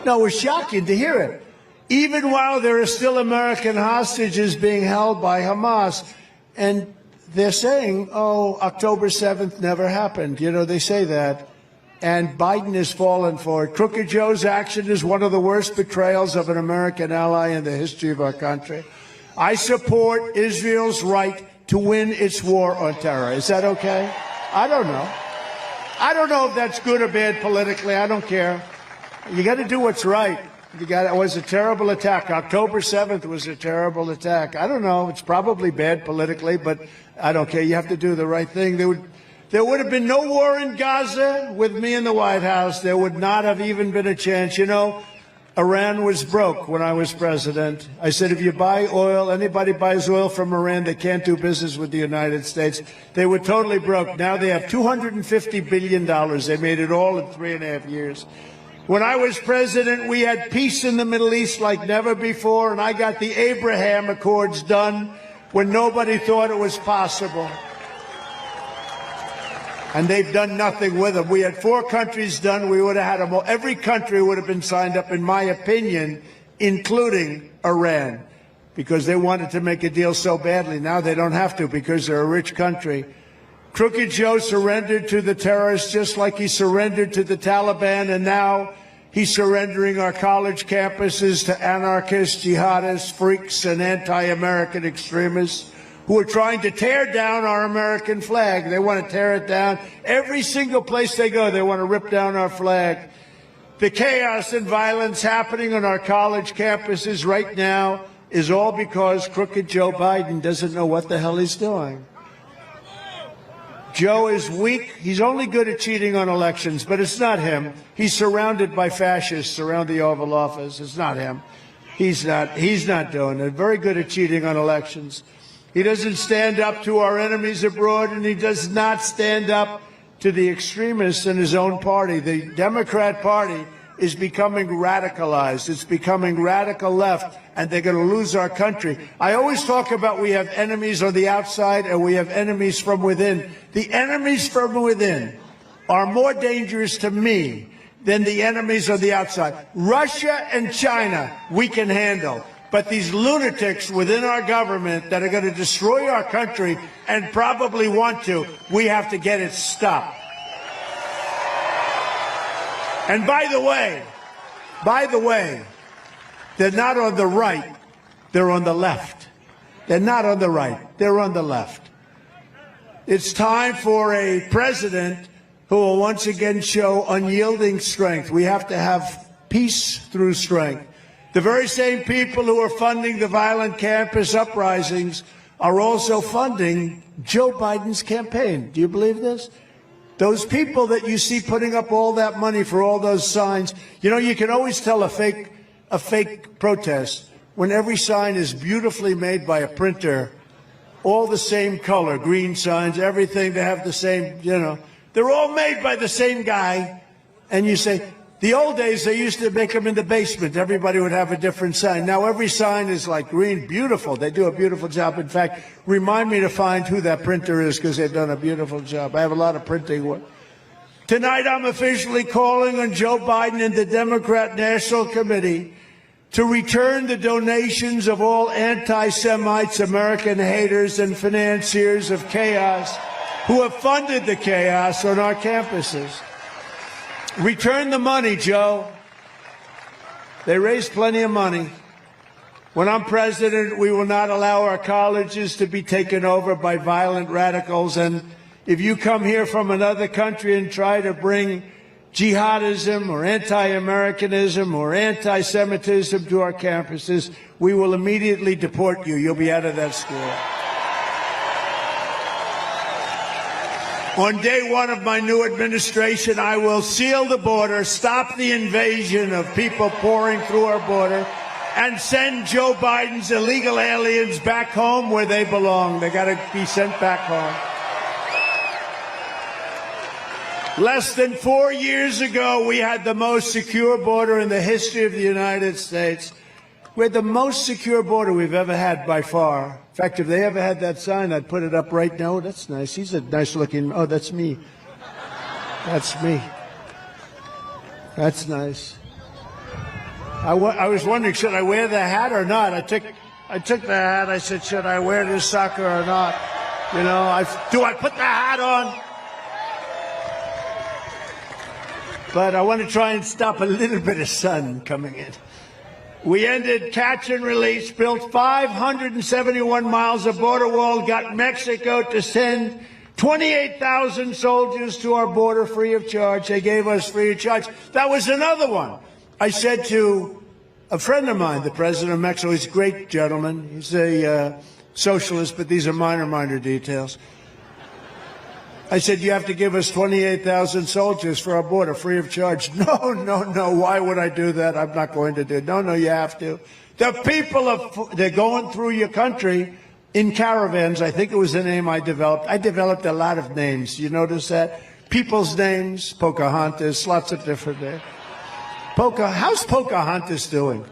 No, it was shocking to hear it. Even while there are still American hostages being held by Hamas, and they're saying, oh, October 7th never happened. You know, they say that. And Biden has fallen for it. Crooked Joe's action is one of the worst betrayals of an American ally in the history of our country. I support Israel's right to win its war on terror. Is that okay? I don't know. I don't know if that's good or bad politically. I don't care. You got to do what's right. It was a terrible attack. October 7th was a terrible attack. I don't know. It's probably bad politically, but I don't care. You have to do the right thing. There would have been no war in Gaza with me in the White House. There would not have even been a chance. You know, Iran was broke when I was president. I said, if you buy oil, anybody buys oil from Iran, they can't do business with the United States. They were totally broke. Now they have $250 billion. They made it all in 3.5 years. When I was president, we had peace in the Middle East like never before, and I got the Abraham Accords done when nobody thought it was possible. And they've done nothing with them. We had 4 countries done. We would have had them all. Every country would have been signed up, in my opinion, including Iran, because they wanted to make a deal so badly. Now they don't have to because they're a rich country. Crooked Joe surrendered to the terrorists just like he surrendered to the Taliban, and now he's surrendering our college campuses to anarchists, jihadists, freaks, and anti-American extremists who are trying to tear down our American flag. They want to tear it down. Every single place they go, they want to rip down our flag. The chaos and violence happening on our college campuses right now is all because crooked Joe Biden doesn't know what the hell he's doing. Joe is weak. He's only good at cheating on elections, but it's not him. He's surrounded by fascists around the Oval Office. It's not him. He's not doing it. Very good at cheating on elections. He doesn't stand up to our enemies abroad, and he does not stand up to the extremists in his own party. The Democrat Party is becoming radicalized. It's becoming radical left, and they're going to lose our country. I always talk about we have enemies on the outside and we have enemies from within. The enemies from within are more dangerous to me than the enemies on the outside. Russia and China we can handle, but these lunatics within our government that are going to destroy our country and probably want to, we have to get it stopped. And by the way, they're not on the right, they're on the left. They're not on the right, they're on the left. It's time for a president who will once again show unyielding strength. We have to have peace through strength. The very same people who are funding the violent campus uprisings are also funding Joe Biden's campaign. Do you believe this? Those people that you see putting up all that money for all those signs, you know, you can always tell a fake protest when every sign is beautifully made by a printer, all the same color, green signs, everything, they have the same, you know. They're all made by the same guy, and you say, the old days, they used to make them in the basement. Everybody would have a different sign. Now every sign is like green, beautiful. They do a beautiful job. In fact, remind me to find who that printer is because they've done a beautiful job. I have a lot of printing work. Tonight, I'm officially calling on Joe Biden and the Democrat National Committee to return the donations of all anti-Semites, American haters, and financiers of chaos who have funded the chaos on our campuses. Return the money, Joe. They raised plenty of money. When I'm president, we will not allow our colleges to be taken over by violent radicals. And if you come here from another country and try to bring jihadism or anti-Americanism or anti-Semitism to our campuses, we will immediately deport you. You'll be out of that school. On day one of my new administration, I will seal the border, stop the invasion of people pouring through our border, and send Joe Biden's illegal aliens back home where they belong. They got to be sent back home. Less than 4 years ago, we had the most secure border in the history of the United States. We had the most secure border we've ever had by far. In fact, if they ever had that sign, I'd put it up right now. Oh, that's nice. He's a nice looking. Oh, that's me. That's me. That's nice. I was wondering, should I wear the hat or not? I took the hat. I said, should I wear this sucker or not? You know, do I put the hat on? But I want to try and stop a little bit of sun coming in. We ended catch and release, built 571 miles of border wall, got Mexico to send 28,000 soldiers to our border free of charge. They gave us free of charge. That was another one. I said to a friend of mine, the president of Mexico, he's a great gentleman. He's a socialist, but these are minor details. I said, you have to give us 28,000 soldiers for our border free of charge. No. Why would I do that? I'm not going to do it. No, you have to. The people, they're going through your country in caravans. I think it was the name I developed. I developed a lot of names. You notice that? People's names, Pocahontas, lots of different names. How's Pocahontas doing?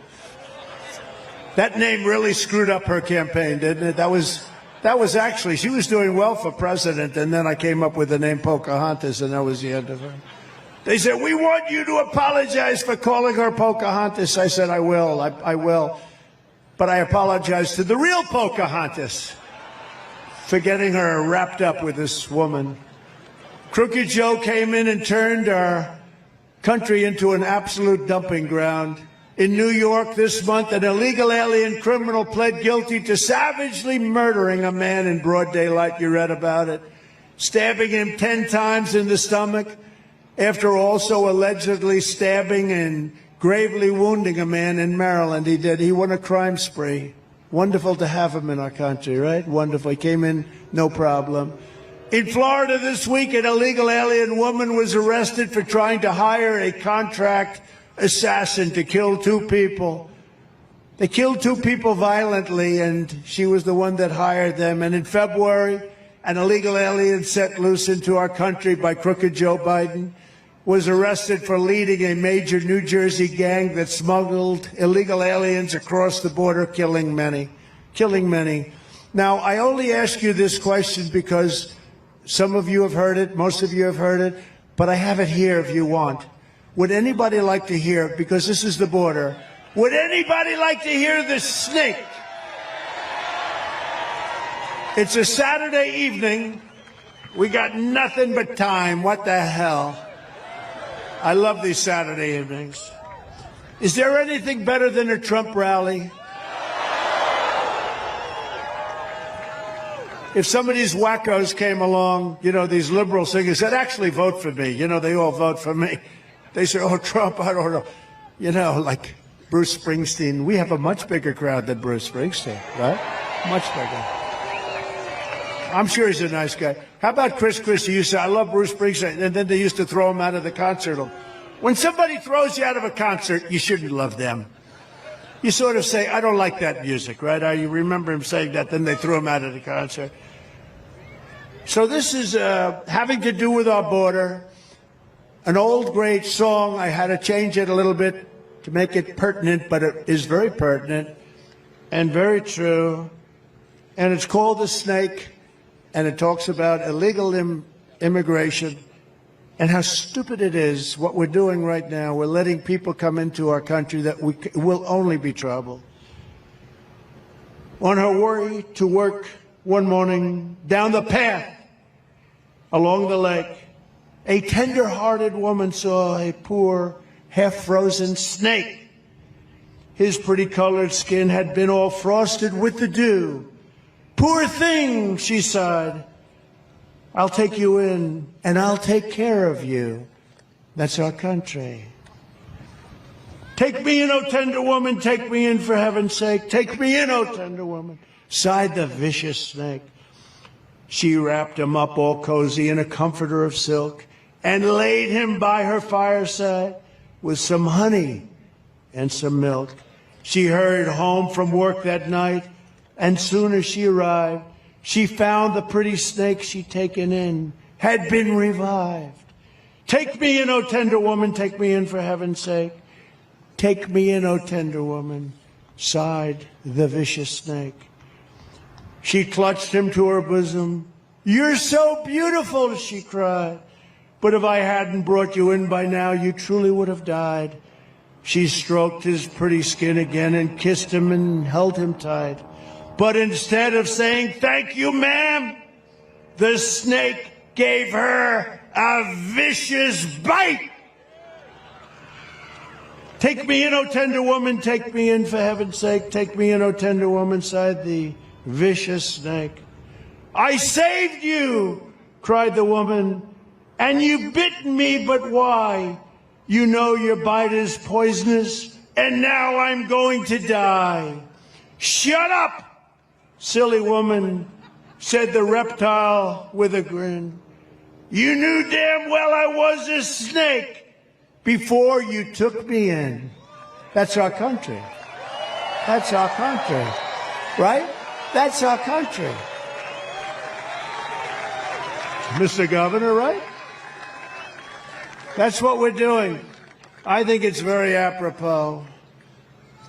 That name really screwed up her campaign, didn't it? That was actually, she was doing well for president, and then I came up with the name Pocahontas, and that was the end of her. They said, we want you to apologize for calling her Pocahontas. I said, I will. But I apologize to the real Pocahontas for getting her wrapped up with this woman. Crooked Joe came in and turned our country into an absolute dumping ground. In New York this month, an illegal alien criminal pled guilty to savagely murdering a man in broad daylight. You read about it. Stabbing him 10 times in the stomach. after also allegedly stabbing and gravely wounding a man in Maryland. He did. He won a crime spree. Wonderful to have him in our country, right? Wonderful. He came in, no problem. In Florida this week, an illegal alien woman was arrested for trying to hire a contract assassin to kill 2 people. They killed 2 people violently, and she was the one that hired them. And in February, an illegal alien set loose into our country by crooked Joe Biden was arrested for leading a major New Jersey gang that smuggled illegal aliens across the border, killing many. Now, I only ask you this question because some of you have heard it, most of you have heard it, but I have it here if you want. Would anybody like to hear, because this is the border, would anybody like to hear the snake? It's a Saturday evening. We got nothing but time. What the hell? I love these Saturday evenings. Is there anything better than a Trump rally? If some of these wackos came along, you know, these liberal singers said, actually vote for me. You know, they all vote for me. They say, oh, Trump, I don't know. You know, like Bruce Springsteen. We have a much bigger crowd than Bruce Springsteen, right? Much bigger. I'm sure he's a nice guy. How about Chris Christie? You say, I love Bruce Springsteen, and then they used to throw him out of the concert. When somebody throws you out of a concert, you shouldn't love them. You sort of say, I don't like that music, right? You remember him saying that, then they threw him out of the concert. So this is having to do with our border. An old, great song. I had to change it a little bit to make it pertinent, but it is very pertinent and very true. And it's called The Snake. And it talks about illegal immigration and how stupid it is what we're doing right now. We're letting people come into our country that will only be trouble. On her way to work one morning, down the path along the lake, a tender-hearted woman saw a poor, half-frozen snake. His pretty colored skin had been all frosted with the dew. Poor thing, she sighed. I'll take you in, and I'll take care of you. That's our country. Take me in, O tender woman, take me in for heaven's sake. Take me in, O tender woman, sighed the vicious snake. She wrapped him up all cozy in a comforter of silk and laid him by her fireside with some honey and some milk. She hurried home from work that night, and soon as she arrived, she found the pretty snake she'd taken in had been revived. Take me in, O tender woman, take me in for heaven's sake. Take me in, O tender woman, sighed the vicious snake. She clutched him to her bosom. You're so beautiful, she cried. But if I hadn't brought you in by now, you truly would have died. She stroked his pretty skin again and kissed him and held him tight. But instead of saying, thank you, ma'am, the snake gave her a vicious bite. Take me in, O tender woman, take me in for heaven's sake. Take me in, O tender woman, sighed the vicious snake. I saved you, cried the woman, and you bit me, but why? You know your bite is poisonous, and now I'm going to die. Shut up, silly woman, said the reptile with a grin. You knew damn well I was a snake before you took me in. That's our country. That's our country. Right? That's our country. Mr. Governor, right? That's what we're doing. I think it's very apropos.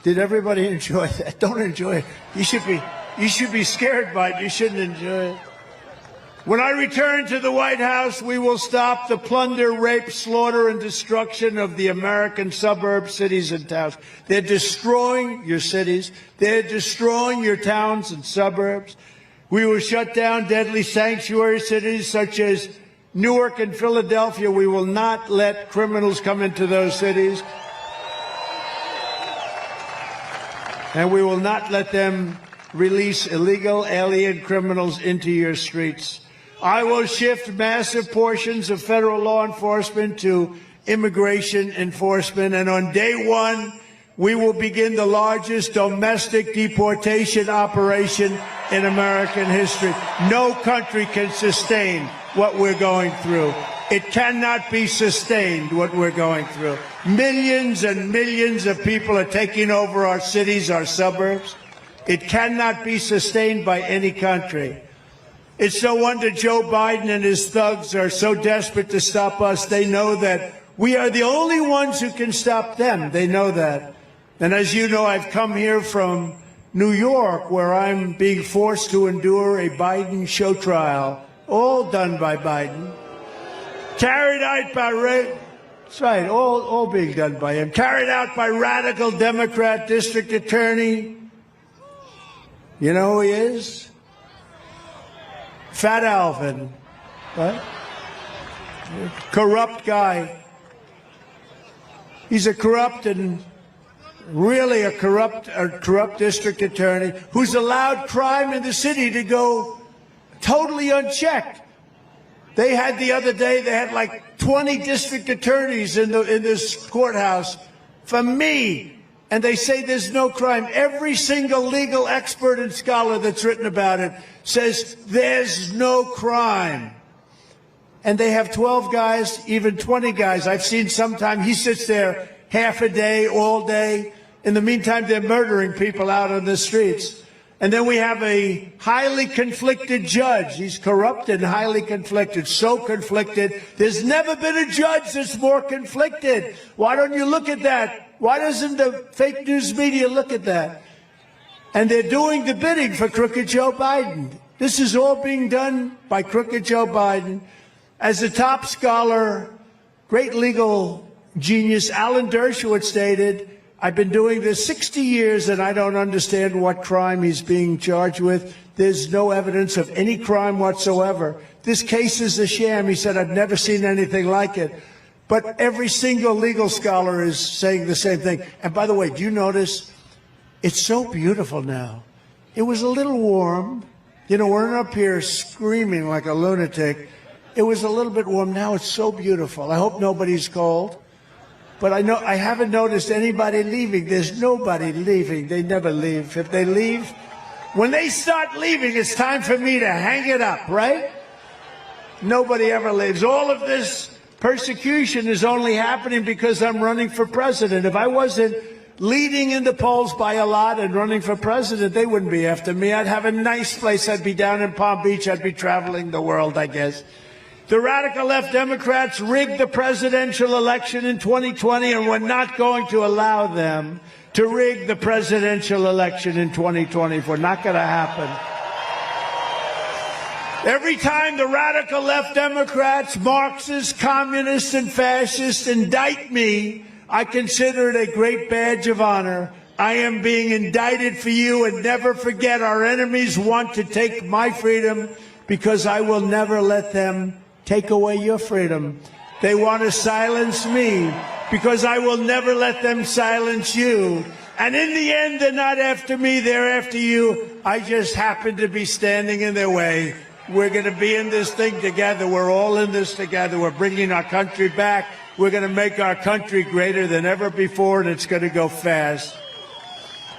Did everybody enjoy that? Don't enjoy it. You should be scared by it. You shouldn't enjoy it. When I return to the White House, we will stop the plunder, rape, slaughter, and destruction of the American suburbs, cities, and towns. They're destroying your cities. They're destroying your towns and suburbs. We will shut down deadly sanctuary cities such as Newark and Philadelphia. We will not let criminals come into those cities. And we will not let them release illegal alien criminals into your streets. I will shift massive portions of federal law enforcement to immigration enforcement, and on day one, we will begin the largest domestic deportation operation in American history. No country can sustain what we're going through. It cannot be sustained, what we're going through. Millions and millions of people are taking over our cities, our suburbs. It cannot be sustained by any country. It's no wonder Joe Biden and his thugs are so desperate to stop us. They know that we are the only ones who can stop them. They know that. And as you know, I've come here from New York, where I'm being forced to endure a Biden show trial, all done by Biden. Carried out by, that's right, all being done by him. Carried out by radical Democrat district attorney. You know who he is? Fat Alvin, right? Corrupt guy. He's a corrupt and really a corrupt district attorney who's allowed crime in the city to go totally unchecked. They had the other day, they had like 20 district attorneys in this courthouse for me, and they say there's no crime. Every single legal expert and scholar that's written about it says there's no crime. And they have 12 guys, even 20 guys. I've seen sometime he sits there half a day, all day. In the meantime, they're murdering people out on the streets. And then we have a highly conflicted judge. He's corrupt and highly conflicted, so conflicted. There's never been a judge that's more conflicted. Why don't you look at that? Why doesn't the fake news media look at that? And they're doing the bidding for crooked Joe Biden. This is all being done by crooked Joe Biden. As a top scholar, great legal genius, Alan Dershowitz stated, I've been doing this 60 years and I don't understand what crime he's being charged with. There's no evidence of any crime whatsoever. This case is a sham. He said, I've never seen anything like it. But every single legal scholar is saying the same thing. And by the way, do you notice it's so beautiful now? It was a little warm. You know, we're up here screaming like a lunatic. It was a little bit warm. Now it's so beautiful. I hope nobody's cold. But I haven't noticed anybody leaving. There's nobody leaving. They never leave. If they leave, when they start leaving, it's time for me to hang it up, right? Nobody ever leaves. All of this persecution is only happening because I'm running for president. If I wasn't leading in the polls by a lot and running for president, they wouldn't be after me. I'd have a nice place. I'd be down in Palm Beach. I'd be traveling the world, I guess. The radical left Democrats rigged the presidential election in 2020, and we're not going to allow them to rig the presidential election in 2024. Not going to happen. Every time the radical left Democrats, Marxists, communists, and fascists indict me, I consider it a great badge of honor. I am being indicted for you, and never forget, our enemies want to take my freedom because I will never let them take away your freedom. They want to silence me because I will never let them silence you. And in the end, they're not after me, they're after you. I just happen to be standing in their way. We're going to be in this thing together. We're all in this together. We're bringing our country back. We're going to make our country greater than ever before, and it's going to go fast.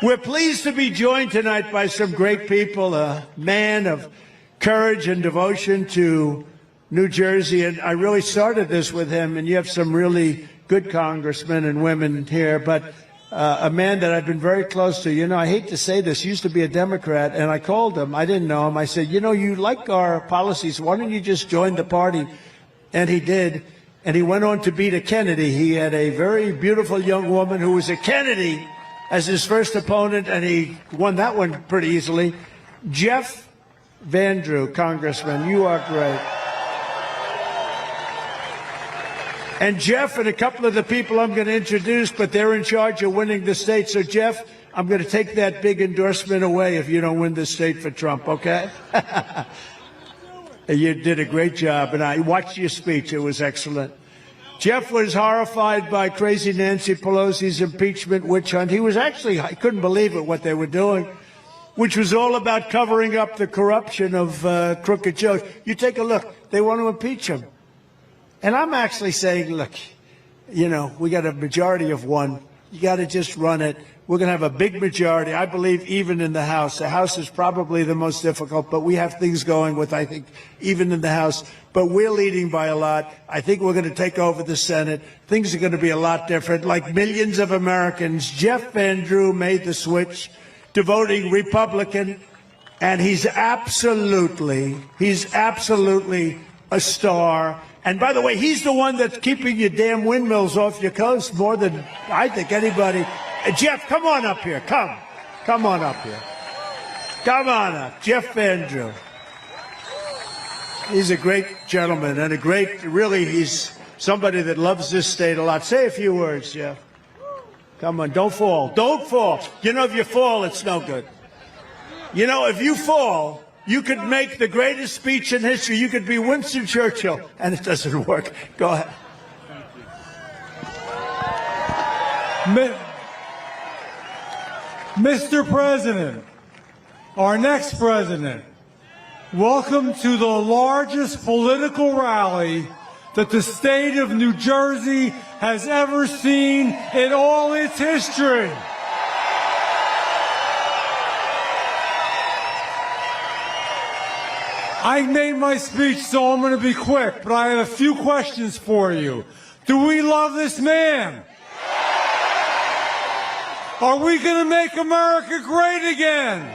We're pleased to be joined tonight by some great people, a man of courage and devotion to New Jersey, and I really started this with him, and you have some really good congressmen and women here, but a man that I've been very close to. You know, I hate to say this, he used to be a Democrat, and I called him. I didn't know him. I said, you know, you like our policies. Why don't you just join the party? And he did, and he went on to beat a Kennedy. He had a very beautiful young woman who was a Kennedy as his first opponent, and he won that one pretty easily. Jeff Van Drew, Congressman, you are great. And Jeff and a couple of the people I'm going to introduce, but they're in charge of winning the state. So, Jeff, I'm going to take that big endorsement away if you don't win the state for Trump, okay? You did a great job, and I watched your speech. It was excellent. Jeff was horrified by crazy Nancy Pelosi's impeachment witch hunt. He was actually, I couldn't believe it, what they were doing. which was all about covering up the corruption of crooked Joe. You take a look. They want to impeach him. And I'm actually saying, look, you know, we got a majority of one. You got to just run it. We're going to have a big majority. I believe even in the House. The House is probably the most difficult, but we have things going with, I think, even in the House. But we're leading by a lot. I think we're going to take over the Senate. Things are going to be a lot different. Like millions of Americans, Jeff Van Drew made the switch to voting Republican, and he's absolutely a star. And by the way, he's the one that's keeping your damn windmills off your coast more than I think anybody. Jeff, come on up here. Come on up here. Come on up. Jeff Van Drew. He's a great gentleman and he's somebody that loves this state a lot. Say a few words, Jeff. Come on, don't fall. Don't fall. You know, if you fall, it's no good. You know, if you fall, you could make the greatest speech in history. You could be Winston Churchill, and it doesn't work. Go ahead. Mr. President, our next president, welcome to the largest political rally that the state of New Jersey has ever seen in all its history. I made my speech, so I'm going to be quick, but I have a few questions for you. Do we love this man? Are we going to make America great again?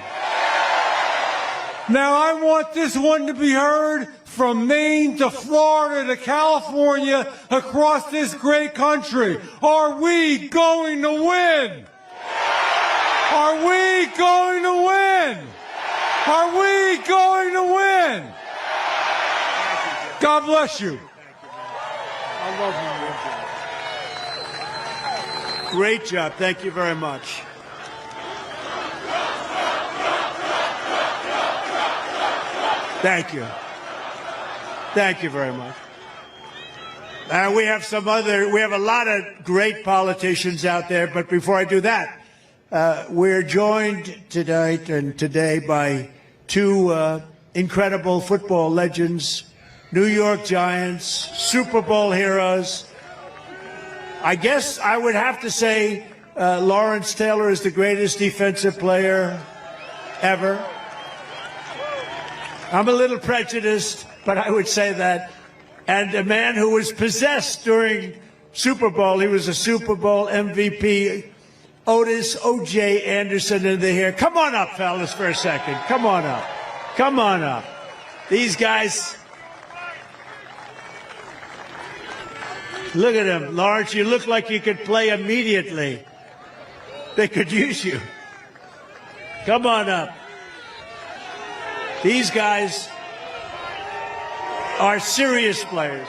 Now, I want this one to be heard from Maine to Florida to California, across this great country. Are we going to win? Are we going to win? Are we going to win? God bless you. I love you. Great job. Thank you very much. Thank you. Thank you very much. We have a lot of great politicians out there, but before I do that, we're joined tonight and today by two incredible football legends, New York Giants, Super Bowl heroes. I guess I would have to say Lawrence Taylor is the greatest defensive player ever. I'm a little prejudiced, but I would say that. And a man who was possessed during Super Bowl. He was a Super Bowl MVP. Otis O.J. Anderson in the here. Come on up, fellas, for a second. Come on up. Come on up. These guys. Look at him. Lawrence, you look like you could play immediately. They could use you. Come on up. These guys are serious players.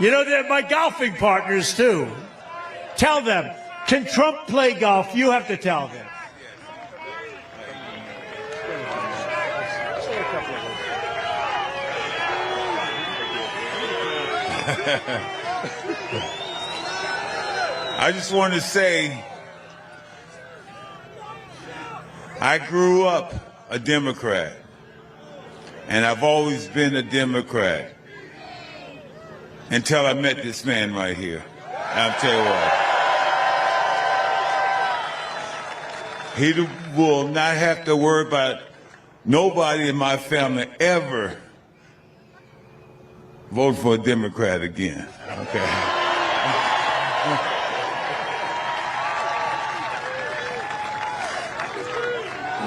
You know, they're my golfing partners, too. Tell them, can Trump play golf? You have to tell them. I just want to say, I grew up a Democrat, and I've always been a Democrat until I met this man right here. I'll tell you what. He will not have to worry about nobody in my family ever vote for a Democrat again. Okay.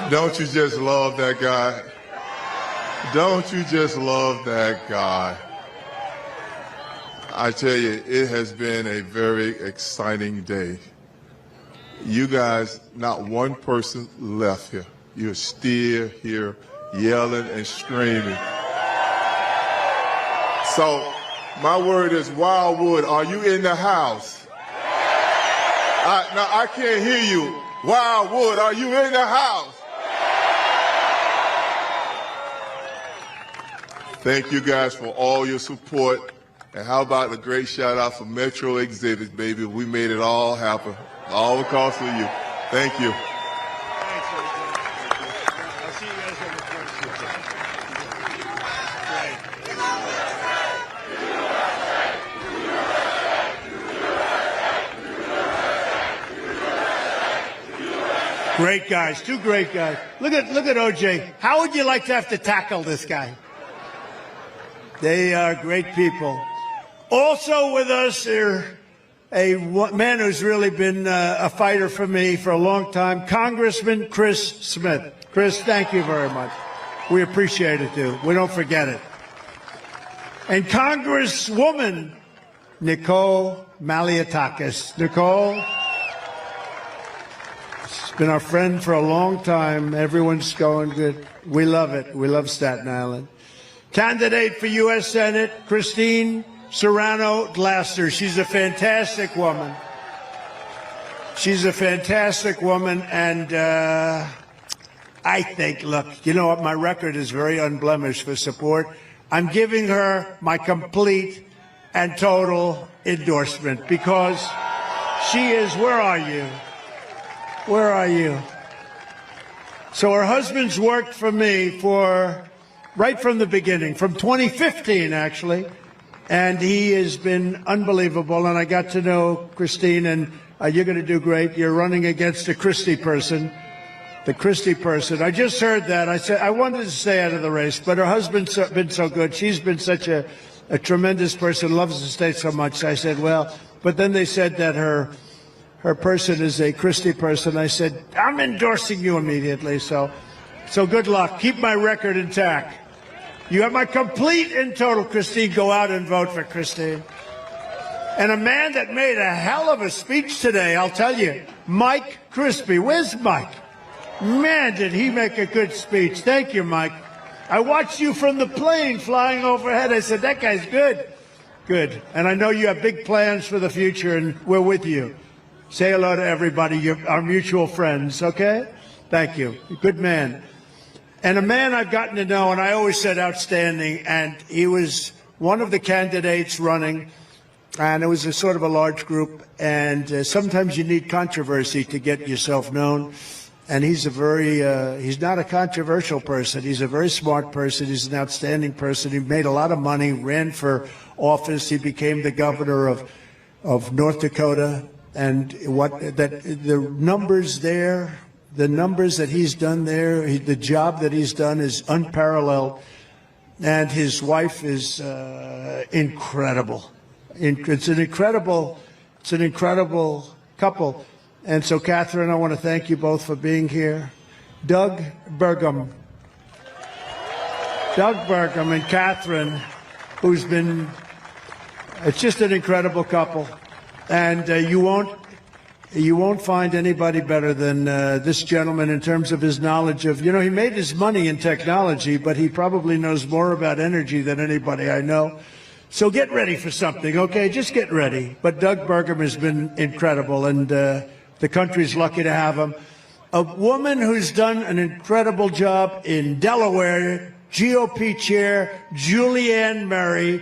Don't you just love that guy? Don't you just love that guy? I tell you, it has been a very exciting day. You guys, not one person left here. You're still here yelling and screaming. So, my word is, Wildwood, are you in the house? I can't hear you. Wildwood, are you in the house? Thank you guys for all your support. And how about a great shout out for Metro Exhibit, baby? We made it all happen, all because of you. Thank you. Great guys, two great guys. Look at OJ. How would you like to have to tackle this guy? They are great people. Also with us here, a man who's really been a fighter for me for a long time, Congressman Chris Smith. Chris, thank you very much. We appreciate it, dude. We don't forget it. And Congresswoman Nicole Malliotakis. Nicole, she's been our friend for a long time. Everyone's going good. We love it. We love Staten Island. Candidate for U.S. Senate, Christine Serrano Glasser. She's a fantastic woman. She's a fantastic woman, and I think, look, you know what? My record is very unblemished for support. I'm giving her my complete and total endorsement because she is, where are you? Where are you? So her husband's worked for me right from the beginning, from 2015, actually. And he has been unbelievable. And I got to know Christine, and you're going to do great. You're running against a Christie person. The Christie person. I just heard that. I said I wanted to stay out of the race, but her husband's been so good. She's been such a tremendous person, loves the state so much. I said, well, but then they said that her person is a Christie person. I said, I'm endorsing you immediately. So good luck. Keep my record intact. You have my complete and total, Christine. Go out and vote for Christine. And a man that made a hell of a speech today, I'll tell you, Mike Crispy. Where's Mike? Man, did he make a good speech. Thank you, Mike. I watched you from the plane flying overhead. I said, that guy's good. Good. And I know you have big plans for the future, and we're with you. Say hello to everybody, our mutual friends, okay? Thank you. Good man. And a man I've gotten to know, and I always said outstanding, and he was one of the candidates running, and it was a sort of a large group, and sometimes you need controversy to get yourself known. And he's he's not a controversial person. He's a very smart person. He's an outstanding person. He made a lot of money, ran for office. He became the governor of North Dakota. And the numbers there, the numbers that he's done there, the job that he's done is unparalleled. And his wife is incredible. It's an incredible couple. And so, Catherine, I want to thank you both for being here. Doug Burgum and Catherine, who's been, it's just an incredible couple. And you won't find anybody better than this gentleman in terms of his knowledge of, he made his money in technology, but he probably knows more about energy than anybody I know. So get ready for something, okay? Just get ready. But Doug Burgum has been incredible, and the country's lucky to have him. A woman who's done an incredible job in Delaware, GOP chair, Julianne Murray.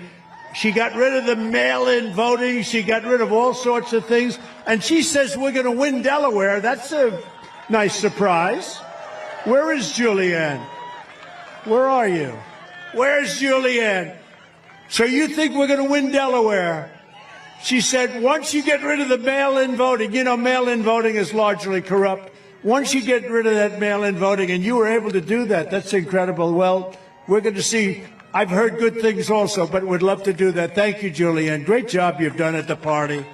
She got rid of the mail-in voting. She got rid of all sorts of things. And she says we're going to win Delaware. That's a nice surprise. Where is Julianne? Where are you? Where's Julianne? So you think we're going to win Delaware? She said, once you get rid of the mail-in voting, mail-in voting is largely corrupt. Once you get rid of that mail-in voting, and you were able to do that, that's incredible. Well, we're going to see. I've heard good things also, but would love to do that. Thank you, Julianne. Great job you've done at the party.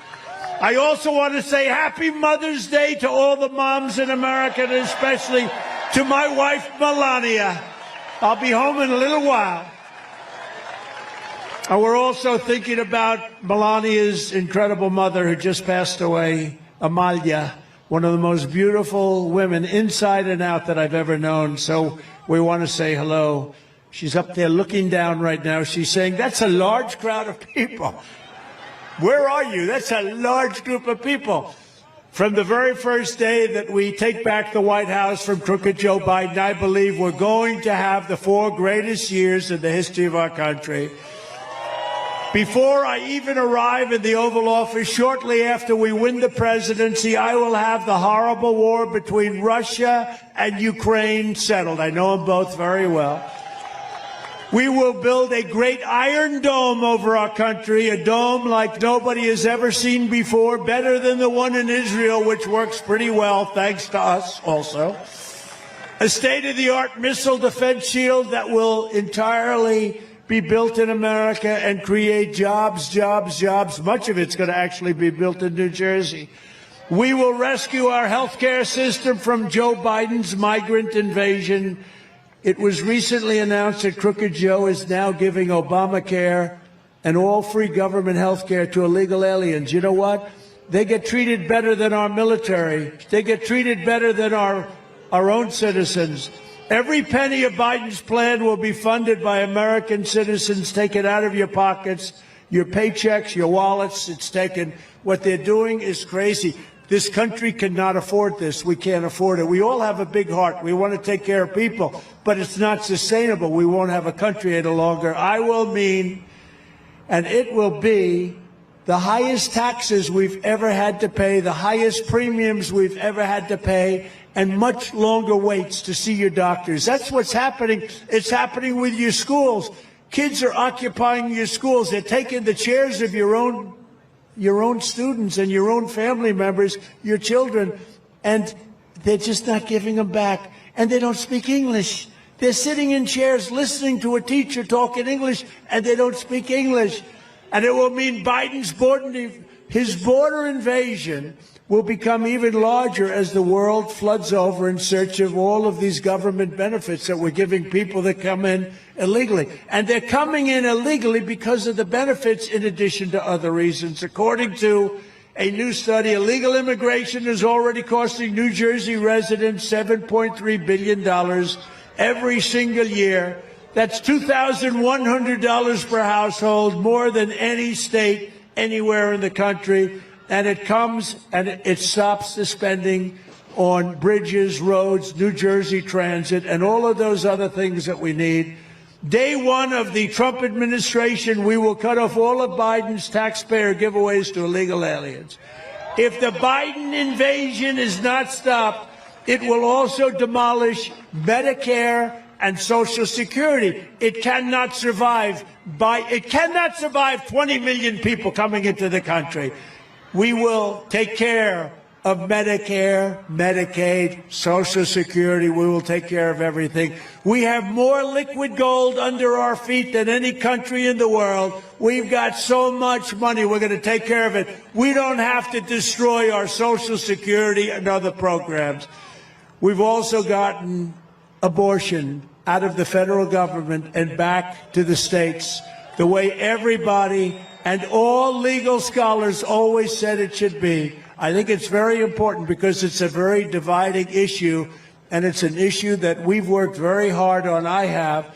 I also want to say Happy Mother's Day to all the moms in America, and especially to my wife, Melania. I'll be home in a little while. And we're also thinking about Melania's incredible mother who just passed away, Amalia, one of the most beautiful women inside and out that I've ever known. So we want to say hello. She's up there looking down right now. She's saying, that's a large crowd of people. Where are you? That's a large group of people. From the very first day that we take back the White House from crooked Joe Biden, I believe we're going to have the 4 greatest years in the history of our country. Before I even arrive in the Oval Office, shortly after we win the presidency, I will have the horrible war between Russia and Ukraine settled. I know them both very well. We will build a great iron dome over our country, a dome like nobody has ever seen before, better than the one in Israel, which works pretty well, thanks to us also. A state-of-the-art missile defense shield that will entirely be built in America and create jobs, jobs, jobs. Much of it's going to actually be built in New Jersey. We will rescue our health care system from Joe Biden's migrant invasion. It was recently announced that Crooked Joe is now giving Obamacare and all free government health care to illegal aliens. You know what? They get treated better than our military. They get treated better than our own citizens. Every penny of Biden's plan will be funded by American citizens. Take it out of your pockets, your paychecks, your wallets. It's taken. What they're doing is crazy. This country cannot afford this. We can't afford it. We all have a big heart. We want to take care of people, but it's not sustainable. We won't have a country any longer. I will mean, and it will be, the highest taxes we've ever had to pay, the highest premiums we've ever had to pay, and much longer waits to see your doctors. That's what's happening. It's happening with your schools. Kids are occupying your schools. They're taking the chairs of your own students and your own family members, your children, and they're just not giving them back. And they don't speak English. They're sitting in chairs listening to a teacher talk in English, and they don't speak English. And it will mean Biden's border invasion will become even larger as the world floods over in search of all of these government benefits that we're giving people that come in illegally. And they're coming in illegally because of the benefits in addition to other reasons. According to a new study, illegal immigration is already costing New Jersey residents $7.3 billion every single year. That's $2,100 per household, more than any state anywhere in the country. And it comes and it stops the spending on bridges, roads, New Jersey Transit, and all of those other things that we need. Day one of the Trump administration, we will cut off all of Biden's taxpayer giveaways to illegal aliens. If the Biden invasion is not stopped, it will also demolish Medicare and Social Security. It cannot survive 20 million people coming into the country. We will take care of Medicare, Medicaid, Social Security. We will take care of everything. We have more liquid gold under our feet than any country in the world. We've got so much money. We're going to take care of it. We don't have to destroy our Social Security and other programs. We've also gotten abortion out of the federal government and back to the states, the way everybody and all legal scholars always said it should be. I think it's very important because it's a very dividing issue, and it's an issue that we've worked very hard on, I have,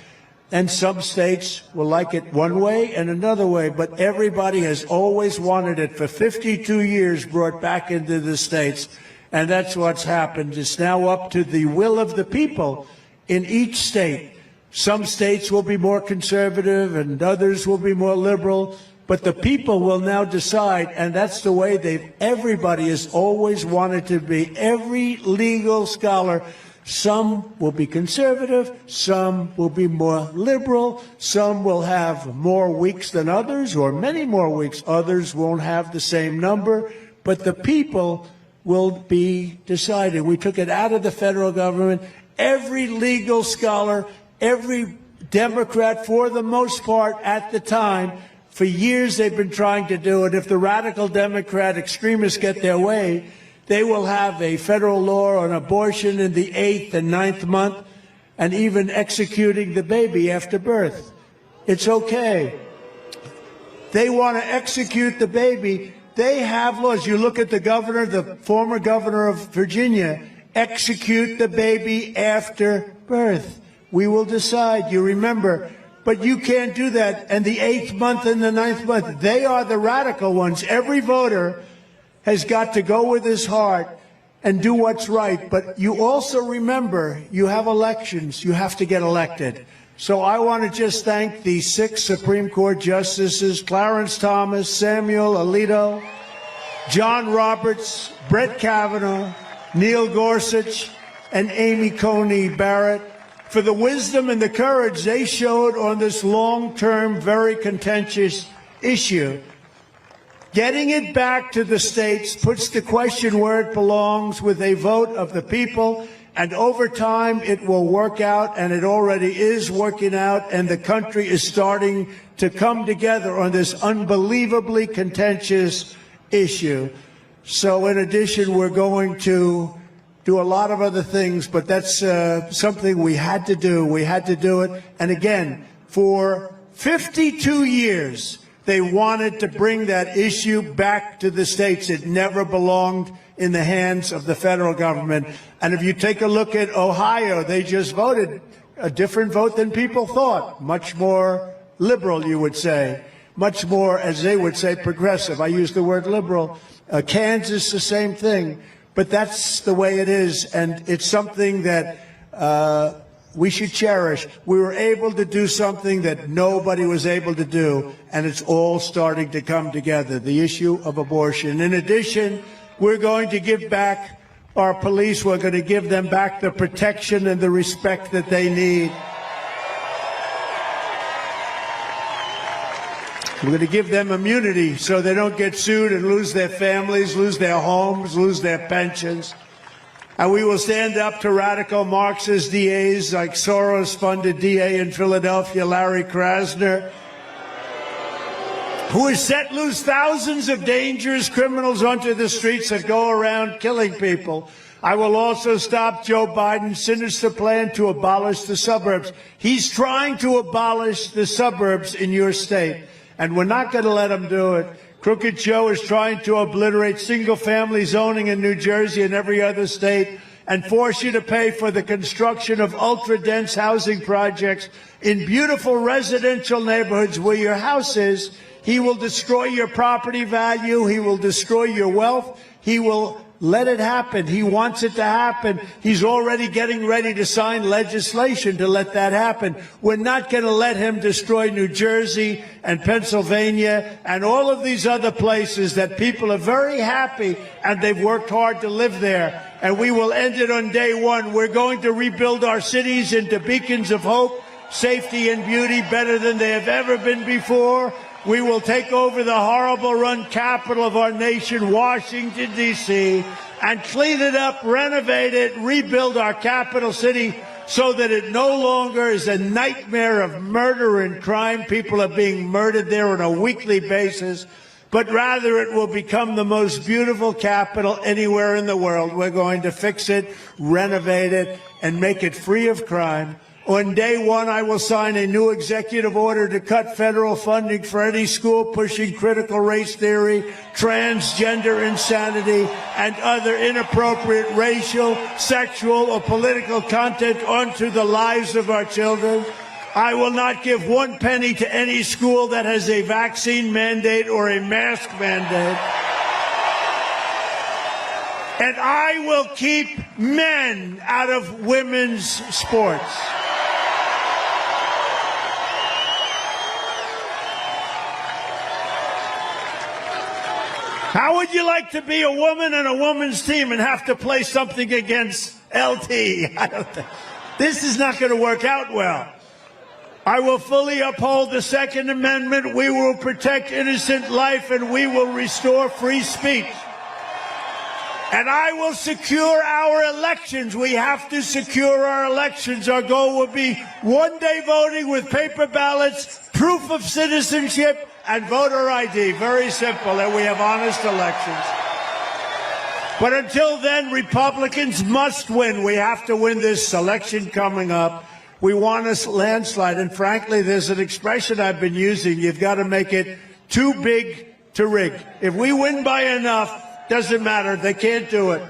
and some states will like it one way and another way, but everybody has always wanted it for 52 years brought back into the states, and that's what's happened. It's now up to the will of the people in each state. Some states will be more conservative and others will be more liberal. But the people will now decide, and that's the way everybody has always wanted to be. Every legal scholar, some will be conservative, some will be more liberal, some will have more weeks than others, or many more weeks. Others won't have the same number, but the people will be deciding. We took it out of the federal government. Every legal scholar, every Democrat, for the most part at the time, for years they've been trying to do it. If the radical Democrat extremists get their way, they will have a federal law on abortion in the 8th and 9th month and even executing the baby after birth. It's okay. They want to execute the baby. They have laws. You look at the governor, the former governor of Virginia, execute the baby after birth. We will decide. You remember. But you can't do that. And the 8th month and the 9th month, they are the radical ones. Every voter has got to go with his heart and do what's right. But you also remember, you have elections. You have to get elected. So I want to just thank the 6 Supreme Court justices, Clarence Thomas, Samuel Alito, John Roberts, Brett Kavanaugh, Neil Gorsuch, and Amy Coney Barrett, for the wisdom and the courage they showed on this long-term, very contentious issue. Getting it back to the states puts the question where it belongs with a vote of the people, and over time it will work out, and it already is working out, and the country is starting to come together on this unbelievably contentious issue. So in addition, we're going to do a lot of other things, but that's something we had to do. We had to do it. And again, for 52 years, they wanted to bring that issue back to the states. It never belonged in the hands of the federal government. And if you take a look at Ohio, they just voted a different vote than people thought. Much more liberal, you would say. Much more, as they would say, progressive. I use the word liberal. Kansas, the same thing. But that's the way it is, and it's something that we should cherish. We were able to do something that nobody was able to do, and it's all starting to come together, the issue of abortion. In addition, we're going to give back our police. We're going to give them back the protection and the respect that they need. We're going to give them immunity so they don't get sued and lose their families, lose their homes, lose their pensions. And we will stand up to radical Marxist DAs like Soros-funded DA in Philadelphia, Larry Krasner, who has set loose thousands of dangerous criminals onto the streets that go around killing people. I will also stop Joe Biden's sinister plan to abolish the suburbs. He's trying to abolish the suburbs in your state, and we're not going to let him do it. Crooked Joe is trying to obliterate single-family zoning in New Jersey and every other state and force you to pay for the construction of ultra-dense housing projects in beautiful residential neighborhoods where your house is. He will destroy your property value. He will destroy your wealth. He will let it happen. He wants it to happen. He's already getting ready to sign legislation to let that happen. We're not going to let him destroy New Jersey and Pennsylvania and all of these other places that people are very happy and they've worked hard to live there. And we will end it on day one. We're going to rebuild our cities into beacons of hope, safety, and beauty better than they have ever been before. We will take over the horrible-run capital of our nation, Washington, D.C., and clean it up, renovate it, rebuild our capital city so that it no longer is a nightmare of murder and crime. People are being murdered there on a weekly basis, but rather it will become the most beautiful capital anywhere in the world. We're going to fix it, renovate it, and make it free of crime. On day one, I will sign a new executive order to cut federal funding for any school pushing critical race theory, transgender insanity, and other inappropriate racial, sexual, or political content onto the lives of our children. I will not give one penny to any school that has a vaccine mandate or a mask mandate. And I will keep men out of women's sports. How would you like to be a woman on a woman's team and have to play something against LT? This is not going to work out well. I will fully uphold the Second Amendment. We will protect innocent life, and we will restore free speech. And I will secure our elections. We have to secure our elections. Our goal will be one-day voting with paper ballots, proof of citizenship, and voter ID. Very simple, and we have honest elections. But until then, Republicans must win. We have to win this election coming up. We want a landslide, and frankly, there's an expression I've been using. You've got to make it too big to rig. If we win by enough, doesn't matter. They can't do it.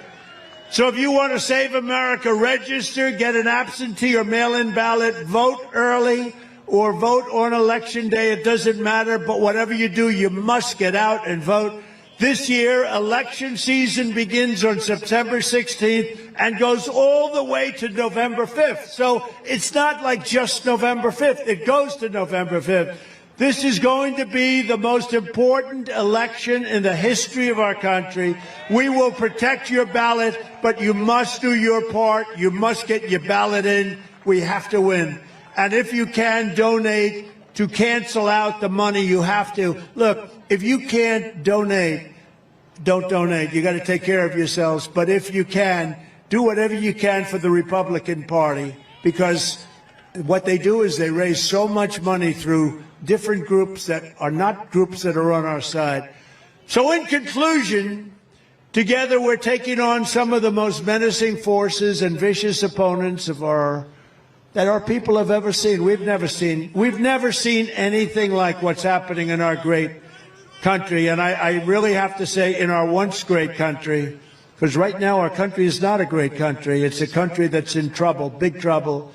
So if you want to save America, register, get an absentee or mail-in ballot, vote early, or vote on Election Day. It doesn't matter, but whatever you do, you must get out and vote. This year, election season begins on September 16th and goes all the way to November 5th. So it's not like just November 5th. It goes to November 5th. This is going to be the most important election in the history of our country. We will protect your ballot, but you must do your part. You must get your ballot in. We have to win. And if you can donate to cancel out the money, you have to. Look, if you can't donate, don't donate. You got to take care of yourselves. But if you can, do whatever you can for the Republican Party, because what they do is they raise so much money through different groups that are not groups that are on our side. So in conclusion, together we're taking on some of the most menacing forces and vicious opponents that our people have ever seen. We've never seen anything like what's happening in our great country. And I really have to say, in our once great country, because right now our country is not a great country. It's a country that's in trouble, big trouble.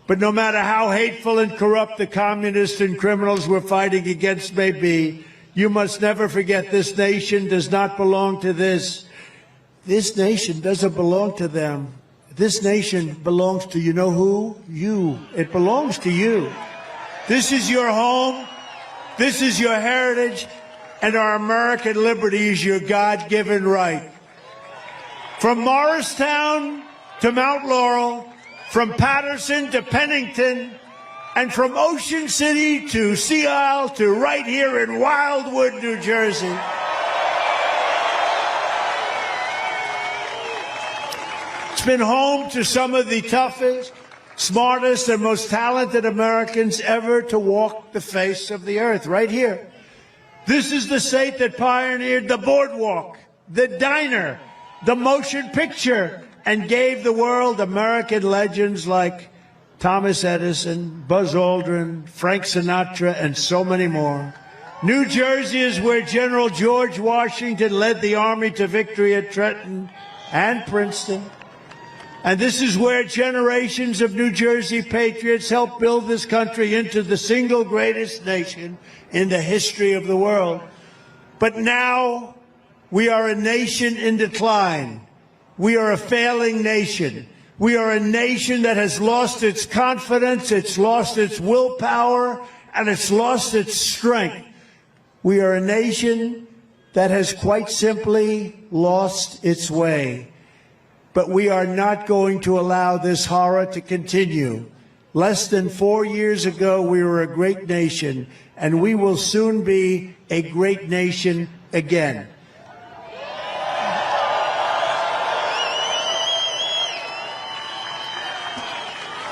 But no matter how hateful and corrupt the communists and criminals we're fighting against may be, you must never forget this nation does not belong to this. This nation doesn't belong to them. This nation belongs to, you know who? You. It belongs to you. This is your home. This is your heritage. And our American liberty is your God-given right. From Morristown to Mount Laurel, from Patterson to Pennington, and from Ocean City to Sea Isle to right here in WILDWOOD, New Jersey. It's been home to some of the toughest, smartest, and most talented Americans ever to walk the face of the earth, right here. This is the state that pioneered the boardwalk, the diner, the motion picture, and gave the world American legends like Thomas Edison, Buzz Aldrin, Frank Sinatra, and so many more. New Jersey is where General George Washington led the army to victory at Trenton and Princeton. And this is where generations of New Jersey patriots helped build this country into the single greatest nation in the history of the world. But now we are a nation in decline. We are a failing nation. We are a nation that has lost its confidence, it's lost its willpower, and it's lost its strength. We are a nation that has quite simply lost its way. But we are not going to allow this horror to continue. Less than 4 years ago, we were a great nation, and we will soon be a great nation again.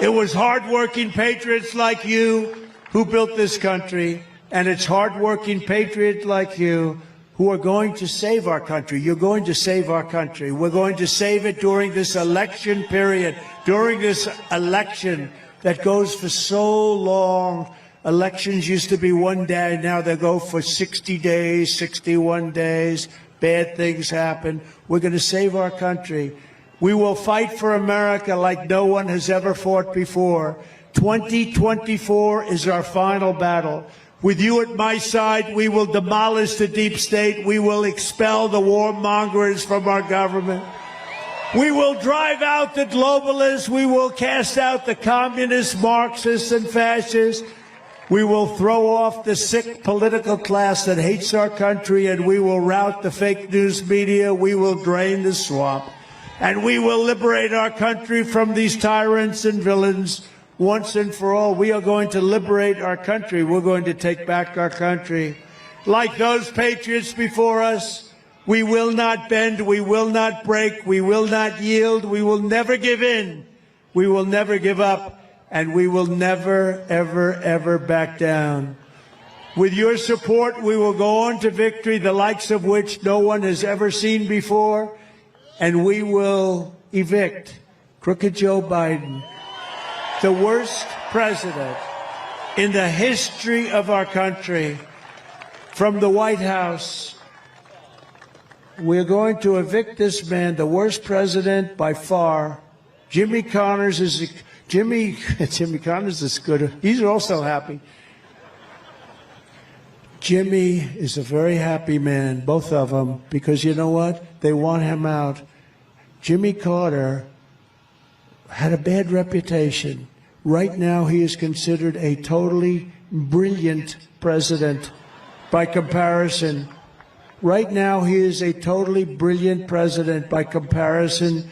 It was hardworking patriots like you who built this country, and it's hardworking patriots like you who are going to save our country. You're going to save our country. We're going to save it during this election period, during this election that goes for so long. Elections used to be one day. Now they go for 60 days, 61 days. Bad things happen. We're going to save our country. We will fight for America like no one has ever fought before. 2024 is our final battle. With you at my side, we will demolish the deep state. We will expel the warmongers from our government. We will drive out the globalists. We will cast out the communists, Marxists, and fascists. We will throw off the sick political class that hates our country, and we will rout the fake news media. We will drain the swamp. And we will liberate our country from these tyrants and villains once and for all. We are going to liberate our country. We're going to take back our country. Like those patriots before us, we will not bend, we will not break, we will not yield, we will never give in, we will never give up, and we will never, ever, ever back down. With your support, we will go on to victory, the likes of which no one has ever seen before, and we will evict crooked Joe Biden, the worst president in the history of our country, from the White House. We're going to evict this man, the worst president by far. Jimmy Connors is good. He's also happy. Jimmy is a very happy man, both of them, because you know what? They want him out. Jimmy Carter had a bad reputation. Right now, he is considered a totally brilliant president by comparison. Right now, he is a totally brilliant president by comparison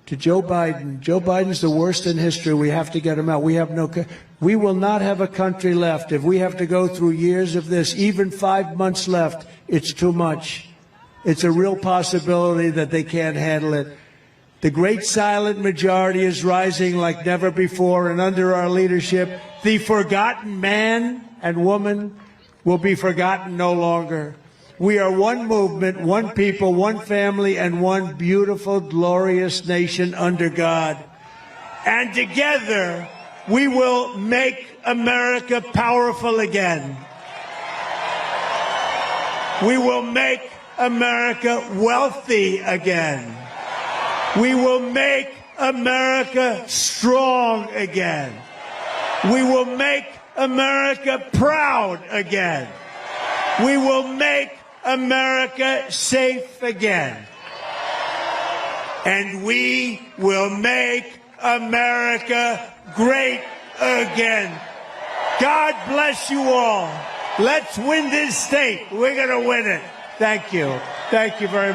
to Joe Biden. Joe Biden's the worst in history. We have to get him out. We will not have a country left. If we have to go through years of this, even 5 months left, it's too much. It's a real possibility that they can't handle it. The great silent majority is rising like never before, and under our leadership, the forgotten man and woman will be forgotten no longer. We are one movement, one people, one family, and one beautiful, glorious nation under God. And together, we will make America powerful again. We will make America wealthy again. We will make America strong again. We will make America proud again. We will make America safe again. And we will make America great again. God bless you all. Let's win this state. We're going to win it. Thank you. Thank you very much.